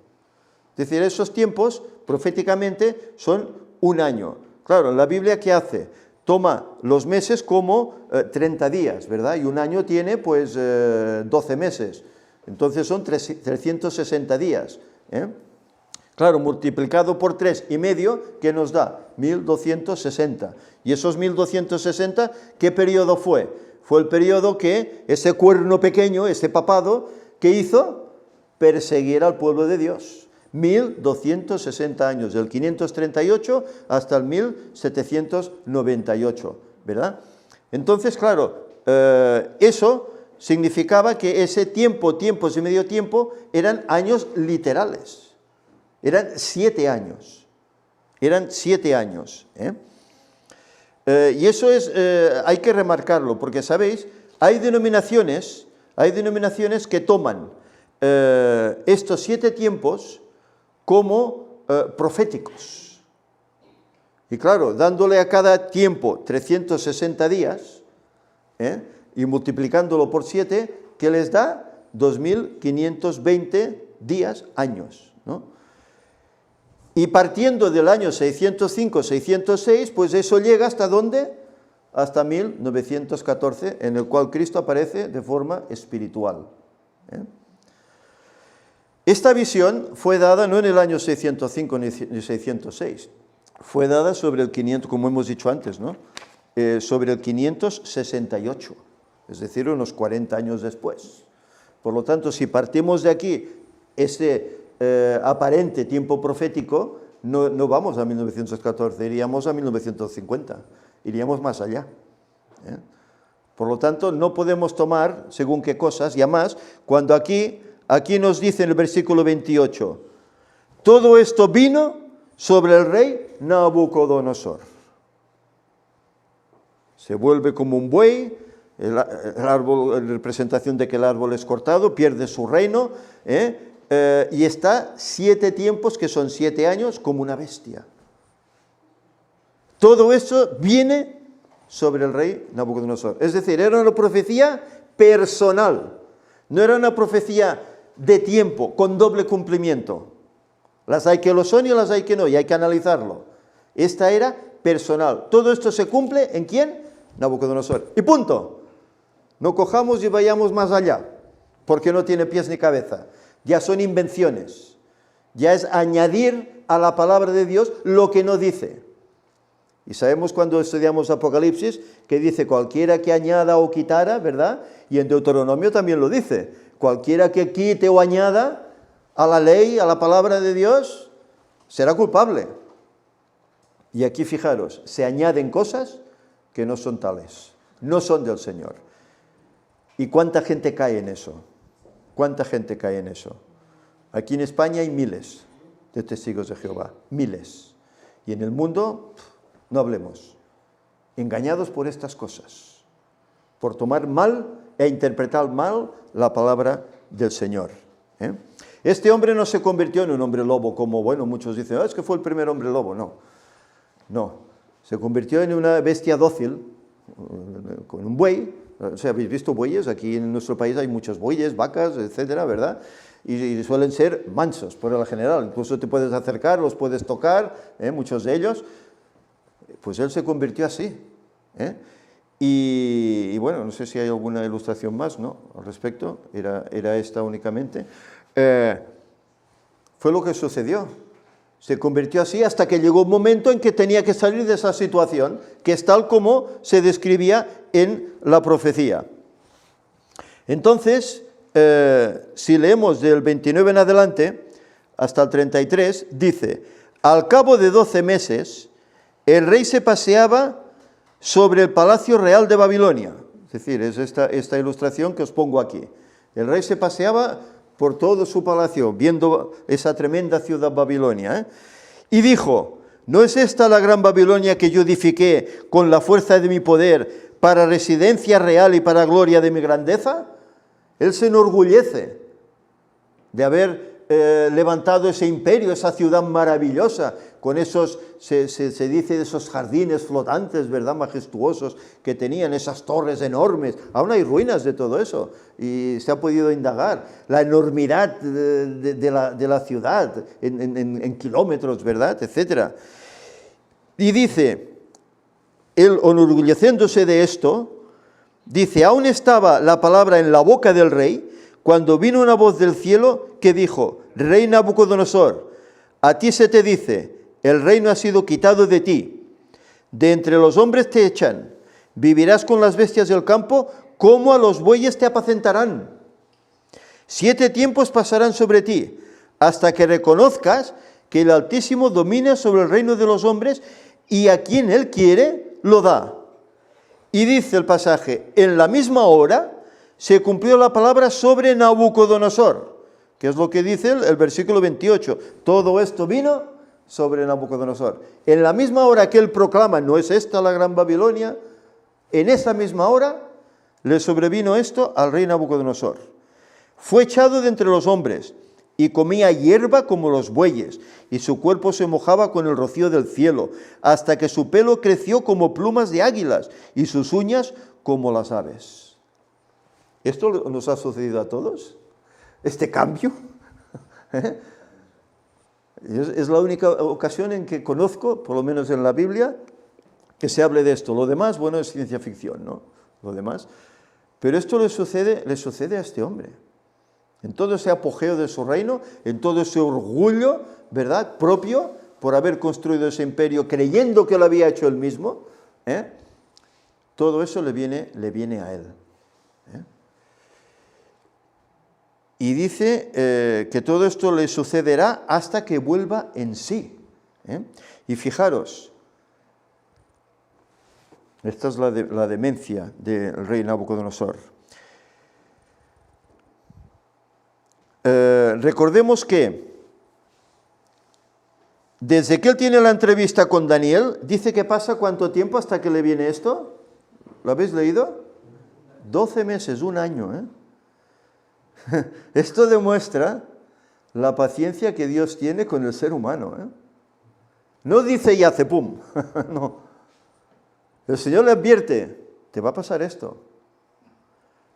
Es decir, esos tiempos proféticamente son un año. Claro, la Biblia, ¿qué hace? Toma los meses como 30 días, ¿verdad? Y un año tiene pues 12 meses. Entonces son 360 días, ¿eh? Claro, multiplicado por 3 y medio, ¿qué nos da? 1260. Y esos 1260, ¿qué periodo fue? Fue el periodo que ese cuerno pequeño, ese papado, ¿qué hizo? Perseguir al pueblo de Dios. 1260 años, del 538 hasta el 1798, ¿verdad? Entonces, claro, eso significaba que ese tiempo, tiempos y medio tiempo, eran años literales. Eran 7 años. Eran 7 años. Y eso es, hay que remarcarlo, porque, ¿sabéis? Hay denominaciones que toman estos 7 tiempos como proféticos. Y claro, dándole a cada tiempo 360 días, y multiplicándolo por 7, ¿qué les da? 2520 días, años, ¿no? Y partiendo del año 605, 606, pues eso llega ¿hasta dónde? Hasta 1914, en el cual Cristo aparece de forma espiritual. Esta visión fue dada no en el año 605 ni 606, fue dada sobre el 500, como hemos dicho antes, ¿no? Sobre el 568, es decir, unos 40 años después. Por lo tanto, si partimos de aquí, ese aparente tiempo profético, no vamos a 1914, iríamos a 1950, iríamos más allá. Por lo tanto, no podemos tomar según qué cosas, y además, cuando aquí nos dice en el versículo 28, todo esto vino sobre el rey Nabucodonosor. Se vuelve como un buey, el árbol, en representación de que el árbol es cortado, pierde su reino, y está 7 tiempos, que son 7 años, como una bestia. Todo eso viene sobre el rey Nabucodonosor. Es decir, era una profecía personal, no era una profecía de tiempo, con doble cumplimiento. Las hay que lo son y las hay que no, y hay que analizarlo. Esta era personal. Todo esto se cumple ¿en quién? Nabucodonosor. Y punto. No cojamos y vayamos más allá, porque no tiene pies ni cabeza. Ya son invenciones, ya es añadir a la palabra de Dios lo que no dice. Y sabemos cuando estudiamos Apocalipsis que dice cualquiera que añada o quitara, ¿verdad? Y en Deuteronomio también lo dice, cualquiera que quite o añada a la ley, a la palabra de Dios, será culpable. Y aquí fijaros, se añaden cosas que no son tales, no son del Señor. ¿Y cuánta gente cae en eso? ¿Cuánta gente cae en eso? Aquí en España hay miles de testigos de Jehová, miles. Y en el mundo, no hablemos. Engañados por estas cosas, por tomar mal e interpretar mal la palabra del Señor. Este hombre no se convirtió en un hombre lobo, como, bueno, muchos dicen, es que fue el primer hombre lobo. No. Se convirtió en una bestia dócil, con un buey. O sea, habéis visto bueyes, aquí en nuestro país hay muchos bueyes, vacas, etcétera, ¿verdad? Y suelen ser mansos, por lo general. Incluso te puedes acercar, los puedes tocar, muchos de ellos. Pues él se convirtió así. Y bueno, no sé si hay alguna ilustración más, ¿no? Al respecto, era esta únicamente. Fue lo que sucedió. Se convirtió así hasta que llegó un momento en que tenía que salir de esa situación, que es tal como se describía en la profecía. Entonces, si leemos del 29 en adelante hasta el 33, dice: al cabo de 12 meses, el rey se paseaba sobre el palacio real de Babilonia. Es decir, es esta ilustración que os pongo aquí. El rey se paseaba por todo su palacio, viendo esa tremenda ciudad Babilonia, y dijo: ¿no es esta la gran Babilonia que yo edifiqué con la fuerza de mi poder para residencia real y para gloria de mi grandeza? Él se enorgullece de haber levantado ese imperio, esa ciudad maravillosa, con esos, se dice, de esos jardines flotantes, ¿verdad?, majestuosos que tenían, esas torres enormes. Aún hay ruinas de todo eso y se ha podido indagar la enormidad de la ciudad en kilómetros, ¿verdad?, etcétera. Y dice, él enorgulleciéndose de esto, dice: aún estaba la palabra en la boca del rey cuando vino una voz del cielo que dijo: rey Nabucodonosor, a ti se te dice, el reino ha sido quitado de ti, de entre los hombres te echan, vivirás con las bestias del campo, como a los bueyes te apacentarán. 7 tiempos pasarán sobre ti, hasta que reconozcas que el Altísimo domina sobre el reino de los hombres, y a quien Él quiere, lo da. Y dice el pasaje: en la misma hora se cumplió la palabra sobre Nabucodonosor, que es lo que dice el versículo 28. Todo esto vino sobre Nabucodonosor. En la misma hora que él proclama: ¿no es esta la gran Babilonia?, en esa misma hora le sobrevino esto al rey Nabucodonosor. Fue echado de entre los hombres y comía hierba como los bueyes, y su cuerpo se mojaba con el rocío del cielo, hasta que su pelo creció como plumas de águilas y sus uñas como las aves. ¿Esto nos ha sucedido a todos? ¿Este cambio? Es la única ocasión en que conozco, por lo menos en la Biblia, que se hable de esto. Lo demás, bueno, es ciencia ficción, ¿no? Lo demás. Pero esto le sucede a este hombre. En todo ese apogeo de su reino, en todo ese orgullo, ¿verdad?, propio, por haber construido ese imperio creyendo que lo había hecho él mismo, todo eso le viene a él. Y dice que todo esto le sucederá hasta que vuelva en sí. Y fijaros, esta es la demencia del rey Nabucodonosor. Recordemos que desde que él tiene la entrevista con Daniel, dice que pasa ¿cuánto tiempo hasta que le viene esto? ¿Lo habéis leído? 12 meses, un año, Esto demuestra la paciencia que Dios tiene con el ser humano, No dice y hace pum, no. El Señor le advierte: te va a pasar esto.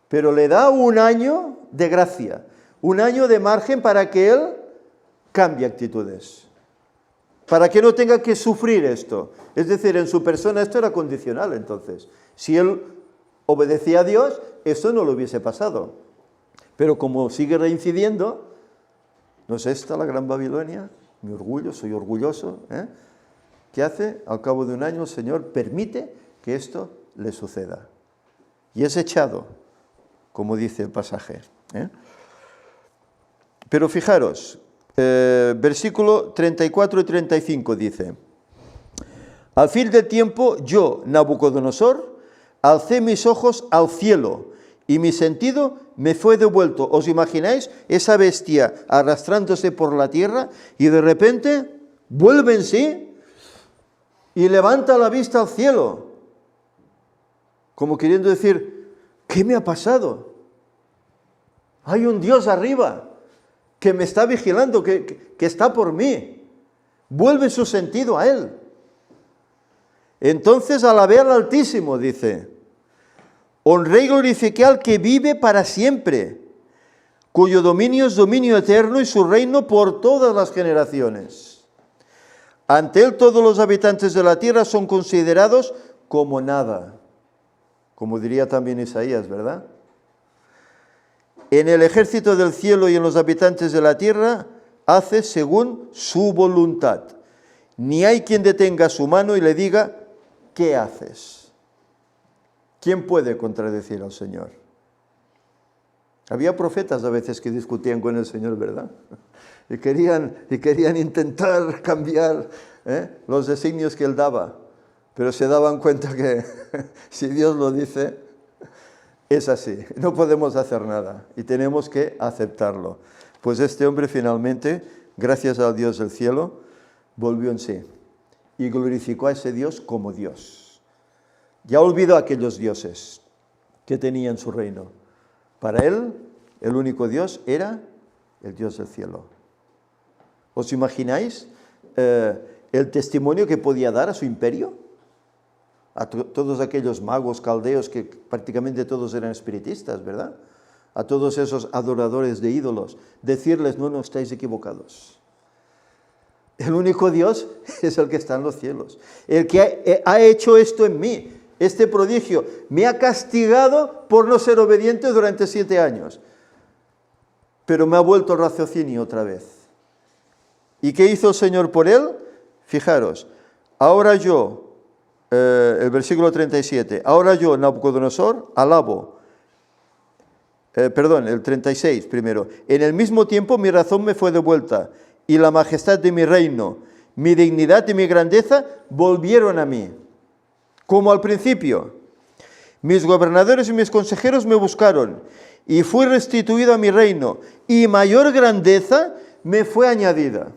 Pero le da un año de gracia, un año de margen para que él cambie actitudes, para que no tenga que sufrir esto. Es decir, en su persona esto era condicional entonces. Si él obedecía a Dios, eso no le hubiese pasado. Pero como sigue reincidiendo, ¿no es esta la gran Babilonia? Mi orgullo, soy orgulloso. ¿Qué hace? Al cabo de un año el Señor permite que esto le suceda. Y es echado, como dice el pasaje. Pero fijaros, versículo 34 y 35 dice: al fin del tiempo yo, Nabucodonosor, alcé mis ojos al cielo, y mi sentido me fue devuelto. ¿Os imagináis esa bestia arrastrándose por la tierra y de repente vuelve en sí y levanta la vista al cielo? Como queriendo decir: ¿qué me ha pasado? Hay un Dios arriba que me está vigilando, que está por mí. Vuelve su sentido a Él. Entonces alabé al Altísimo, dice: honré y glorifiqué al que vive para siempre, cuyo dominio es dominio eterno y su reino por todas las generaciones. Ante él todos los habitantes de la tierra son considerados como nada, como diría también Isaías, ¿verdad? En el ejército del cielo y en los habitantes de la tierra hace según su voluntad. Ni hay quien detenga su mano y le diga, ¿qué haces? ¿Quién puede contradecir al Señor? Había profetas a veces que discutían con el Señor, ¿verdad? Y querían intentar cambiar los designios que Él daba. Pero se daban cuenta que si Dios lo dice, es así. No podemos hacer nada y tenemos que aceptarlo. Pues este hombre finalmente, gracias al Dios del cielo, volvió en sí y glorificó a ese Dios como Dios. Ya olvidó a aquellos dioses que tenía en su reino. Para él, el único Dios era el Dios del cielo. ¿Os imagináis el testimonio que podía dar a su imperio? A todos aquellos magos caldeos que prácticamente todos eran espiritistas, ¿verdad? A todos esos adoradores de ídolos, decirles, no, estáis equivocados. El único Dios es el que está en los cielos. El que ha hecho esto en mí, este prodigio. Me ha castigado por no ser obediente durante 7 años. Pero me ha vuelto el raciocinio otra vez. ¿Y qué hizo el Señor por él? Fijaros, ahora yo, el versículo 37, ahora yo, Nabucodonosor, alabo. El 36 primero. En el mismo tiempo mi razón me fue devuelta y la majestad de mi reino, mi dignidad y mi grandeza volvieron a mí, como al principio. Mis gobernadores y mis consejeros me buscaron y fui restituido a mi reino y mayor grandeza me fue añadida.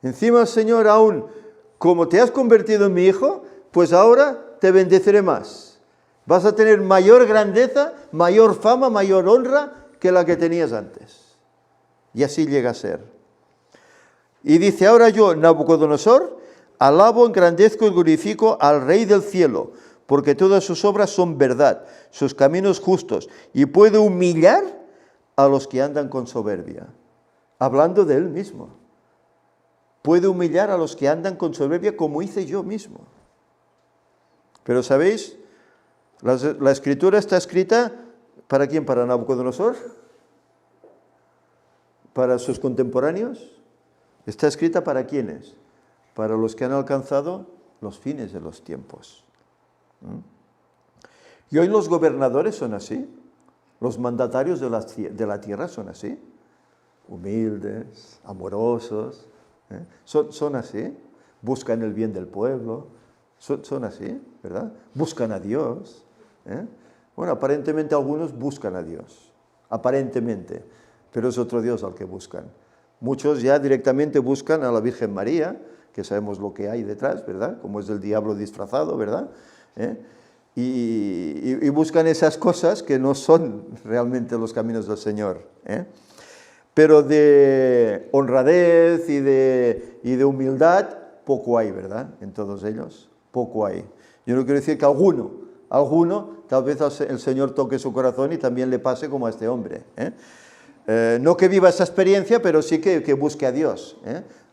Encima, Señor, aún como te has convertido en mi hijo, pues ahora te bendeciré más. Vas a tener mayor grandeza, mayor fama, mayor honra que la que tenías antes. Y así llega a ser. Y dice, ahora yo, Nabucodonosor, alabo, engrandezco y glorifico al Rey del cielo, porque todas sus obras son verdad, sus caminos justos, y puede humillar a los que andan con soberbia. Hablando de él mismo. Puede humillar a los que andan con soberbia como hice yo mismo. Pero ¿sabéis? La escritura está escrita, ¿para quién? ¿Para Nabucodonosor? ¿Para sus contemporáneos? Está escrita ¿para quiénes? Para los que han alcanzado los fines de los tiempos. Y hoy los gobernadores son así, los mandatarios de la tierra son así, humildes, amorosos, son así, buscan el bien del pueblo, son así, ¿verdad? Buscan a Dios. Bueno, aparentemente algunos buscan a Dios, aparentemente, pero es otro Dios al que buscan. Muchos ya directamente buscan a la Virgen María, que sabemos lo que hay detrás, ¿verdad? Como es el diablo disfrazado, ¿verdad? Y buscan esas cosas que no son realmente los caminos del Señor. Pero de honradez y de humildad, poco hay, ¿verdad? En todos ellos, poco hay. Yo no quiero decir que alguno, tal vez el Señor toque su corazón y también le pase como a este hombre. No que viva esa experiencia, pero sí que busque a Dios,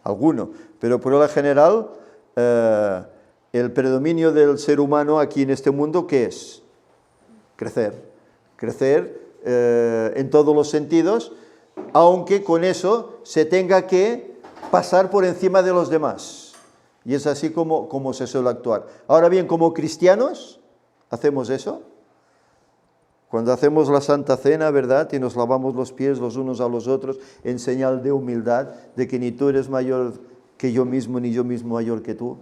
alguno. Pero por lo general, el predominio del ser humano aquí en este mundo, ¿qué es? Crecer en todos los sentidos, aunque con eso se tenga que pasar por encima de los demás. Y es así como se suele actuar. Ahora bien, como cristianos, ¿hacemos eso? Cuando hacemos la Santa Cena, ¿verdad? Y nos lavamos los pies los unos a los otros en señal de humildad, de que ni tú eres mayor que yo mismo, ni yo mismo mayor que tú.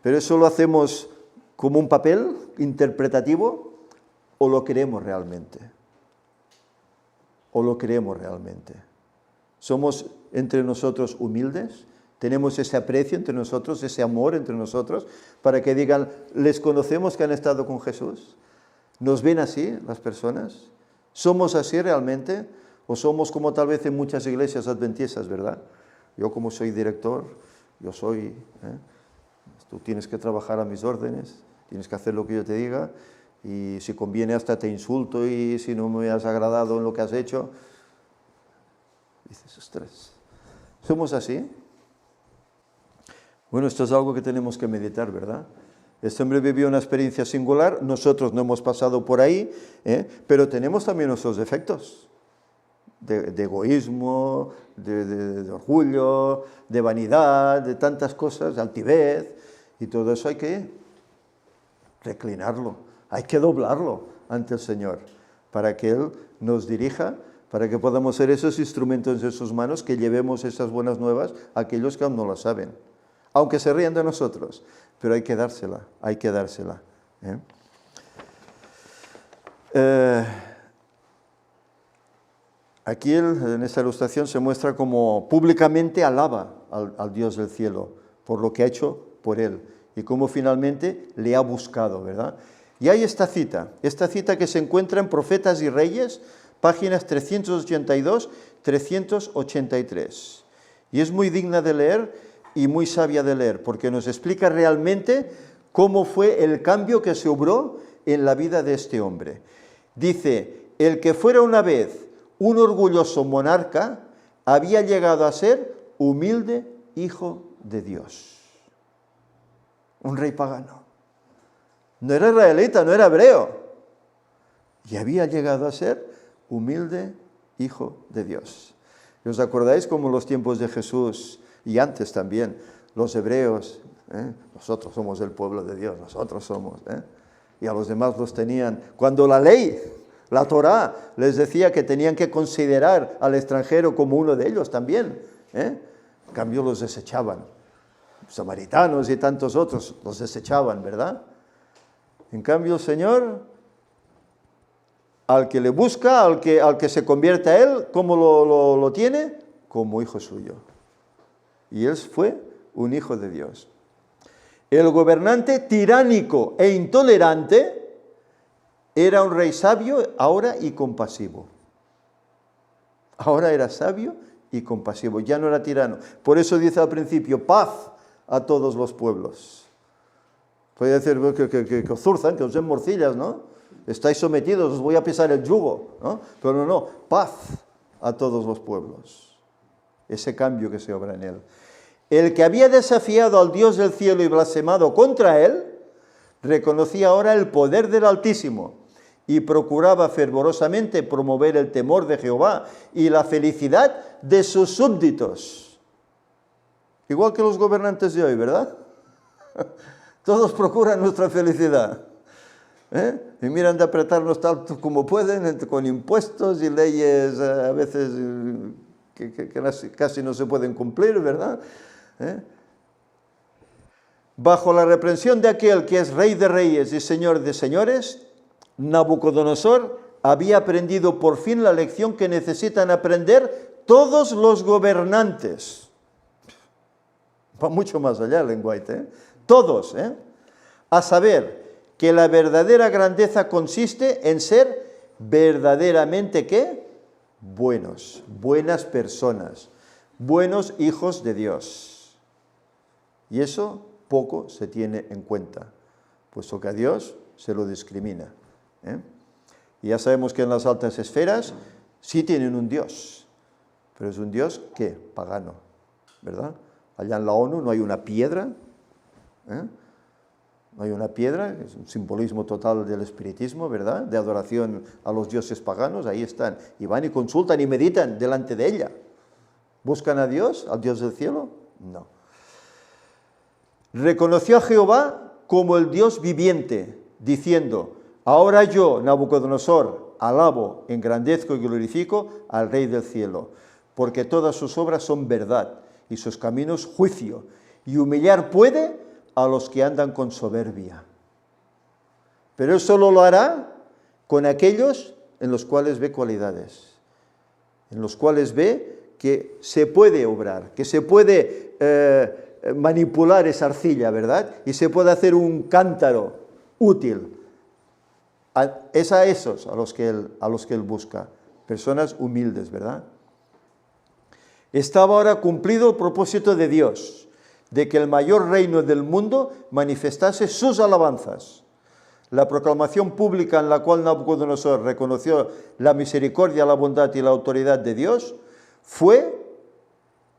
Pero eso lo hacemos como un papel interpretativo, ¿o lo creemos realmente? ¿O lo creemos realmente? ¿Somos entre nosotros humildes? ¿Tenemos ese aprecio entre nosotros, ese amor entre nosotros, para que digan, les conocemos que han estado con Jesús? ¿Nos ven así las personas? ¿Somos así realmente? ¿O somos como tal vez en muchas iglesias adventistas, verdad? Yo como soy director, tú tienes que trabajar a mis órdenes, tienes que hacer lo que yo te diga, y si conviene hasta te insulto y si no me has agradado en lo que has hecho. Dices, ostras, ¿somos así? Bueno, esto es algo que tenemos que meditar, ¿verdad? Este hombre vivió una experiencia singular, nosotros no hemos pasado por ahí, pero tenemos también nuestros defectos. de egoísmo, de orgullo, de vanidad, de tantas cosas, de altivez, y todo eso hay que reclinarlo, hay que doblarlo ante el Señor, para que Él nos dirija, para que podamos ser esos instrumentos en sus manos, que llevemos esas buenas nuevas a aquellos que aún no las saben, aunque se rían de nosotros, pero hay que dársela, hay que dársela. Aquí en esta ilustración se muestra como públicamente alaba al Dios del cielo por lo que ha hecho por él y cómo finalmente le ha buscado, ¿verdad? Y hay esta cita que se encuentra en Profetas y Reyes, páginas 382-383. Y es muy digna de leer y muy sabia de leer, porque nos explica realmente cómo fue el cambio que se obró en la vida de este hombre. Dice, el que fuera una vez un orgulloso monarca, había llegado a ser humilde hijo de Dios. Un rey pagano. No era israelita, no era hebreo. Y había llegado a ser humilde hijo de Dios. ¿Y os acordáis como en los tiempos de Jesús, y antes también, los hebreos, nosotros somos el pueblo de Dios, nosotros somos, y a los demás los tenían, cuando la ley, la Torá, les decía que tenían que considerar al extranjero como uno de ellos también, en cambio los desechaban, samaritanos y tantos otros los desechaban, ¿verdad? En cambio el Señor, al que le busca, al que se convierte a Él, ¿cómo lo tiene? Como hijo suyo. Y Él fue un hijo de Dios. El gobernante tiránico e intolerante era un rey sabio ahora y compasivo. Ahora era sabio y compasivo, ya no era tirano. Por eso dice al principio, paz a todos los pueblos. Puede decir que os zurzan, que os den morcillas, ¿no? Estáis sometidos, os voy a pisar el yugo, ¿no? Pero no, paz a todos los pueblos. Ese cambio que se obra en él. El que había desafiado al Dios del cielo y blasfemado contra él, reconocía ahora el poder del Altísimo y procuraba fervorosamente promover el temor de Jehová y la felicidad de sus súbditos. Igual que los gobernantes de hoy, ¿verdad? Todos procuran nuestra felicidad. Y miran de apretarnos tanto como pueden, con impuestos y leyes a veces que casi no se pueden cumplir, ¿verdad? Bajo la reprensión de aquel que es rey de reyes y señor de señores, Nabucodonosor había aprendido por fin la lección que necesitan aprender todos los gobernantes. Va mucho más allá el lenguaje, todos, a saber, que la verdadera grandeza consiste en ser verdaderamente, ¿qué? Buenos, buenas personas, buenos hijos de Dios. Y eso poco se tiene en cuenta, puesto que a Dios se lo discrimina. Y ya sabemos que en las altas esferas sí tienen un Dios, pero es un Dios, ¿qué? Pagano, ¿verdad? Allá en la ONU no hay una piedra, no hay una piedra, es un simbolismo total del espiritismo, ¿verdad? De adoración a los dioses paganos, ahí están. Y van y consultan y meditan delante de ella. ¿Buscan a Dios, al Dios del cielo? No. Reconoció a Jehová como el Dios viviente, diciendo, ahora yo, Nabucodonosor, alabo, engrandezco y glorifico al Rey del cielo, porque todas sus obras son verdad y sus caminos juicio, y humillar puede a los que andan con soberbia. Pero él solo lo hará con aquellos en los cuales ve cualidades, en los cuales ve que se puede obrar, que se puede manipular esa arcilla, ¿verdad? Y se puede hacer un cántaro útil. Es a esos a los que él busca, personas humildes, ¿verdad? Estaba ahora cumplido el propósito de Dios, de que el mayor reino del mundo manifestase sus alabanzas. La proclamación pública en la cual Nabucodonosor reconoció la misericordia, la bondad y la autoridad de Dios fue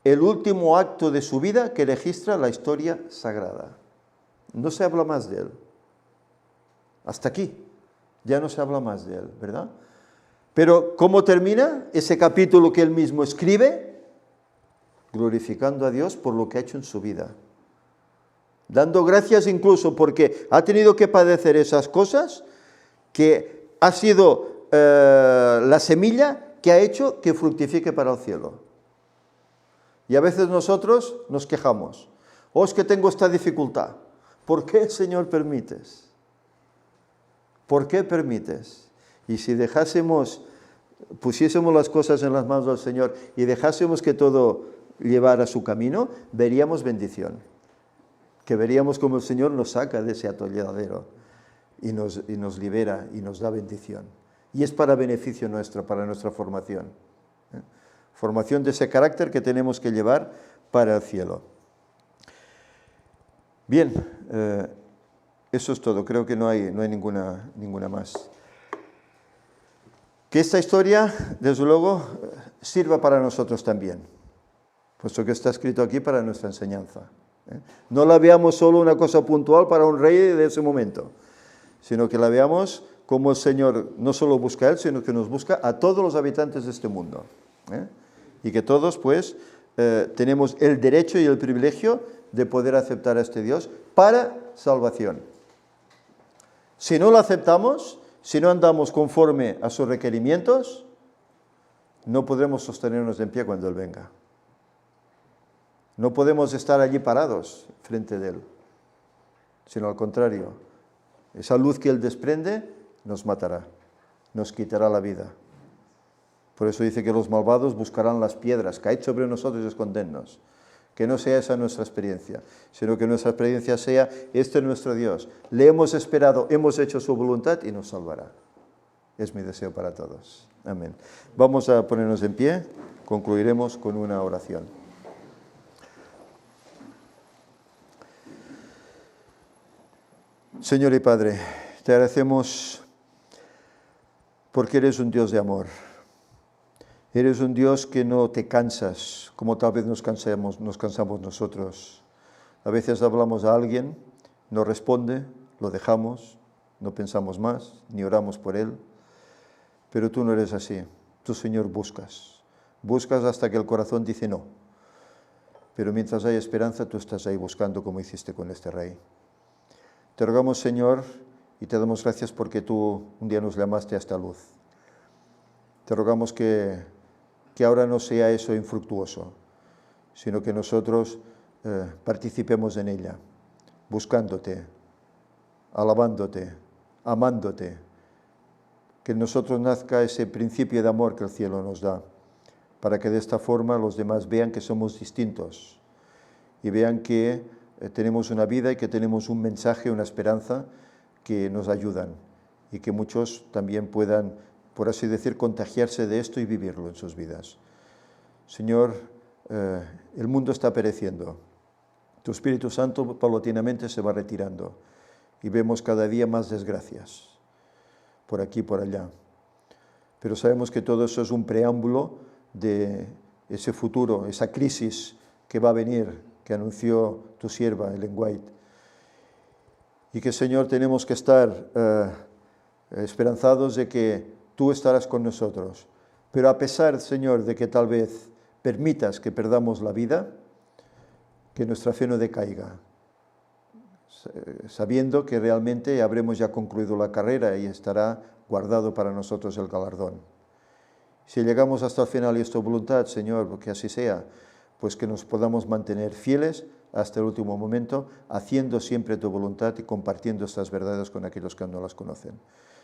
el último acto de su vida que registra la historia sagrada. No se habla más de él. Hasta aquí. Ya no se habla más de él, ¿verdad? Pero ¿cómo termina ese capítulo que él mismo escribe? Glorificando a Dios por lo que ha hecho en su vida. Dando gracias incluso porque ha tenido que padecer esas cosas, que ha sido la semilla que ha hecho que fructifique para el cielo. Y a veces nosotros nos quejamos. Oh, es que tengo esta dificultad. ¿Por qué, Señor, permites? ¿Por qué permites? Y si pusiésemos las cosas en las manos del Señor y dejásemos que todo llevara su camino, veríamos bendición. Que veríamos cómo el Señor nos saca de ese atolladero y nos libera y nos da bendición. Y es para beneficio nuestro, para nuestra formación. Formación de ese carácter que tenemos que llevar para el cielo. Bien, eso es todo. Creo que no hay ninguna más. Que esta historia, desde luego, sirva para nosotros también, puesto que está escrito aquí para nuestra enseñanza. No la veamos solo una cosa puntual para un rey de ese momento, sino que la veamos como el Señor no solo busca a Él, sino que nos busca a todos los habitantes de este mundo. Y que todos, pues, tenemos el derecho y el privilegio de poder aceptar a este Dios para salvación. Si no lo aceptamos, si no andamos conforme a sus requerimientos, no podremos sostenernos en pie cuando Él venga. No podemos estar allí parados frente de Él, sino al contrario. Esa luz que Él desprende nos matará, nos quitará la vida. Por eso dice que los malvados buscarán las piedras, caed sobre nosotros y escondernos. Que no sea esa nuestra experiencia, sino que nuestra experiencia sea, este es nuestro Dios. Le hemos esperado, hemos hecho su voluntad y nos salvará. Es mi deseo para todos. Amén. Vamos a ponernos en pie, concluiremos con una oración. Señor y Padre, te agradecemos porque eres un Dios de amor. Eres un Dios que no te cansas, como tal vez nos cansamos nosotros. A veces hablamos a alguien, no responde, lo dejamos, no pensamos más, ni oramos por él. Pero tú no eres así. Tú, Señor, buscas. Buscas hasta que el corazón dice no. Pero mientras hay esperanza, tú estás ahí buscando como hiciste con este rey. Te rogamos, Señor, y te damos gracias porque tú un día nos llamaste a esta luz. Te rogamos que ahora no sea eso infructuoso, sino que nosotros participemos en ella, buscándote, alabándote, amándote, que en nosotros nazca ese principio de amor que el cielo nos da, para que de esta forma los demás vean que somos distintos y vean que tenemos una vida y que tenemos un mensaje, una esperanza que nos ayudan y que muchos también puedan, por así decir, contagiarse de esto y vivirlo en sus vidas. Señor, el mundo está pereciendo. Tu Espíritu Santo paulatinamente se va retirando y vemos cada día más desgracias, por aquí y por allá. Pero sabemos que todo eso es un preámbulo de ese futuro, esa crisis que va a venir, que anunció tu sierva, Ellen White. Y que, Señor, tenemos que estar esperanzados de que tú estarás con nosotros. Pero a pesar, Señor, de que tal vez permitas que perdamos la vida, que nuestra fe no decaiga, sabiendo que realmente habremos ya concluido la carrera y estará guardado para nosotros el galardón. Si llegamos hasta el final y es tu voluntad, Señor, que así sea, pues que nos podamos mantener fieles hasta el último momento, haciendo siempre tu voluntad y compartiendo estas verdades con aquellos que no las conocen.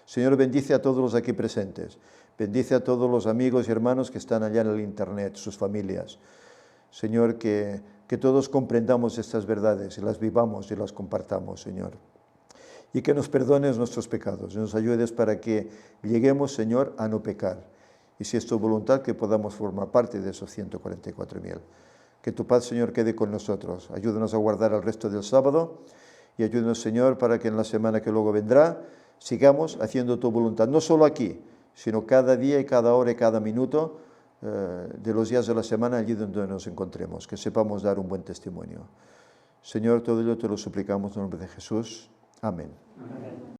Señor, bendice a todos los aquí presentes, bendice a todos los amigos y hermanos que están allá en el internet, sus familias. Señor, que todos comprendamos estas verdades y las vivamos y las compartamos, Señor. Y que nos perdones nuestros pecados y nos ayudes para que lleguemos, Señor, a no pecar. Y si es tu voluntad, que podamos formar parte de esos 144.000. Que tu paz, Señor, quede con nosotros. Ayúdanos a guardar el resto del sábado y ayúdanos, Señor, para que en la semana que luego vendrá sigamos haciendo tu voluntad, no solo aquí, sino cada día y cada hora y cada minuto de los días de la semana, allí donde nos encontremos, que sepamos dar un buen testimonio. Señor, todo ello te lo suplicamos en el nombre de Jesús. Amén. Amén.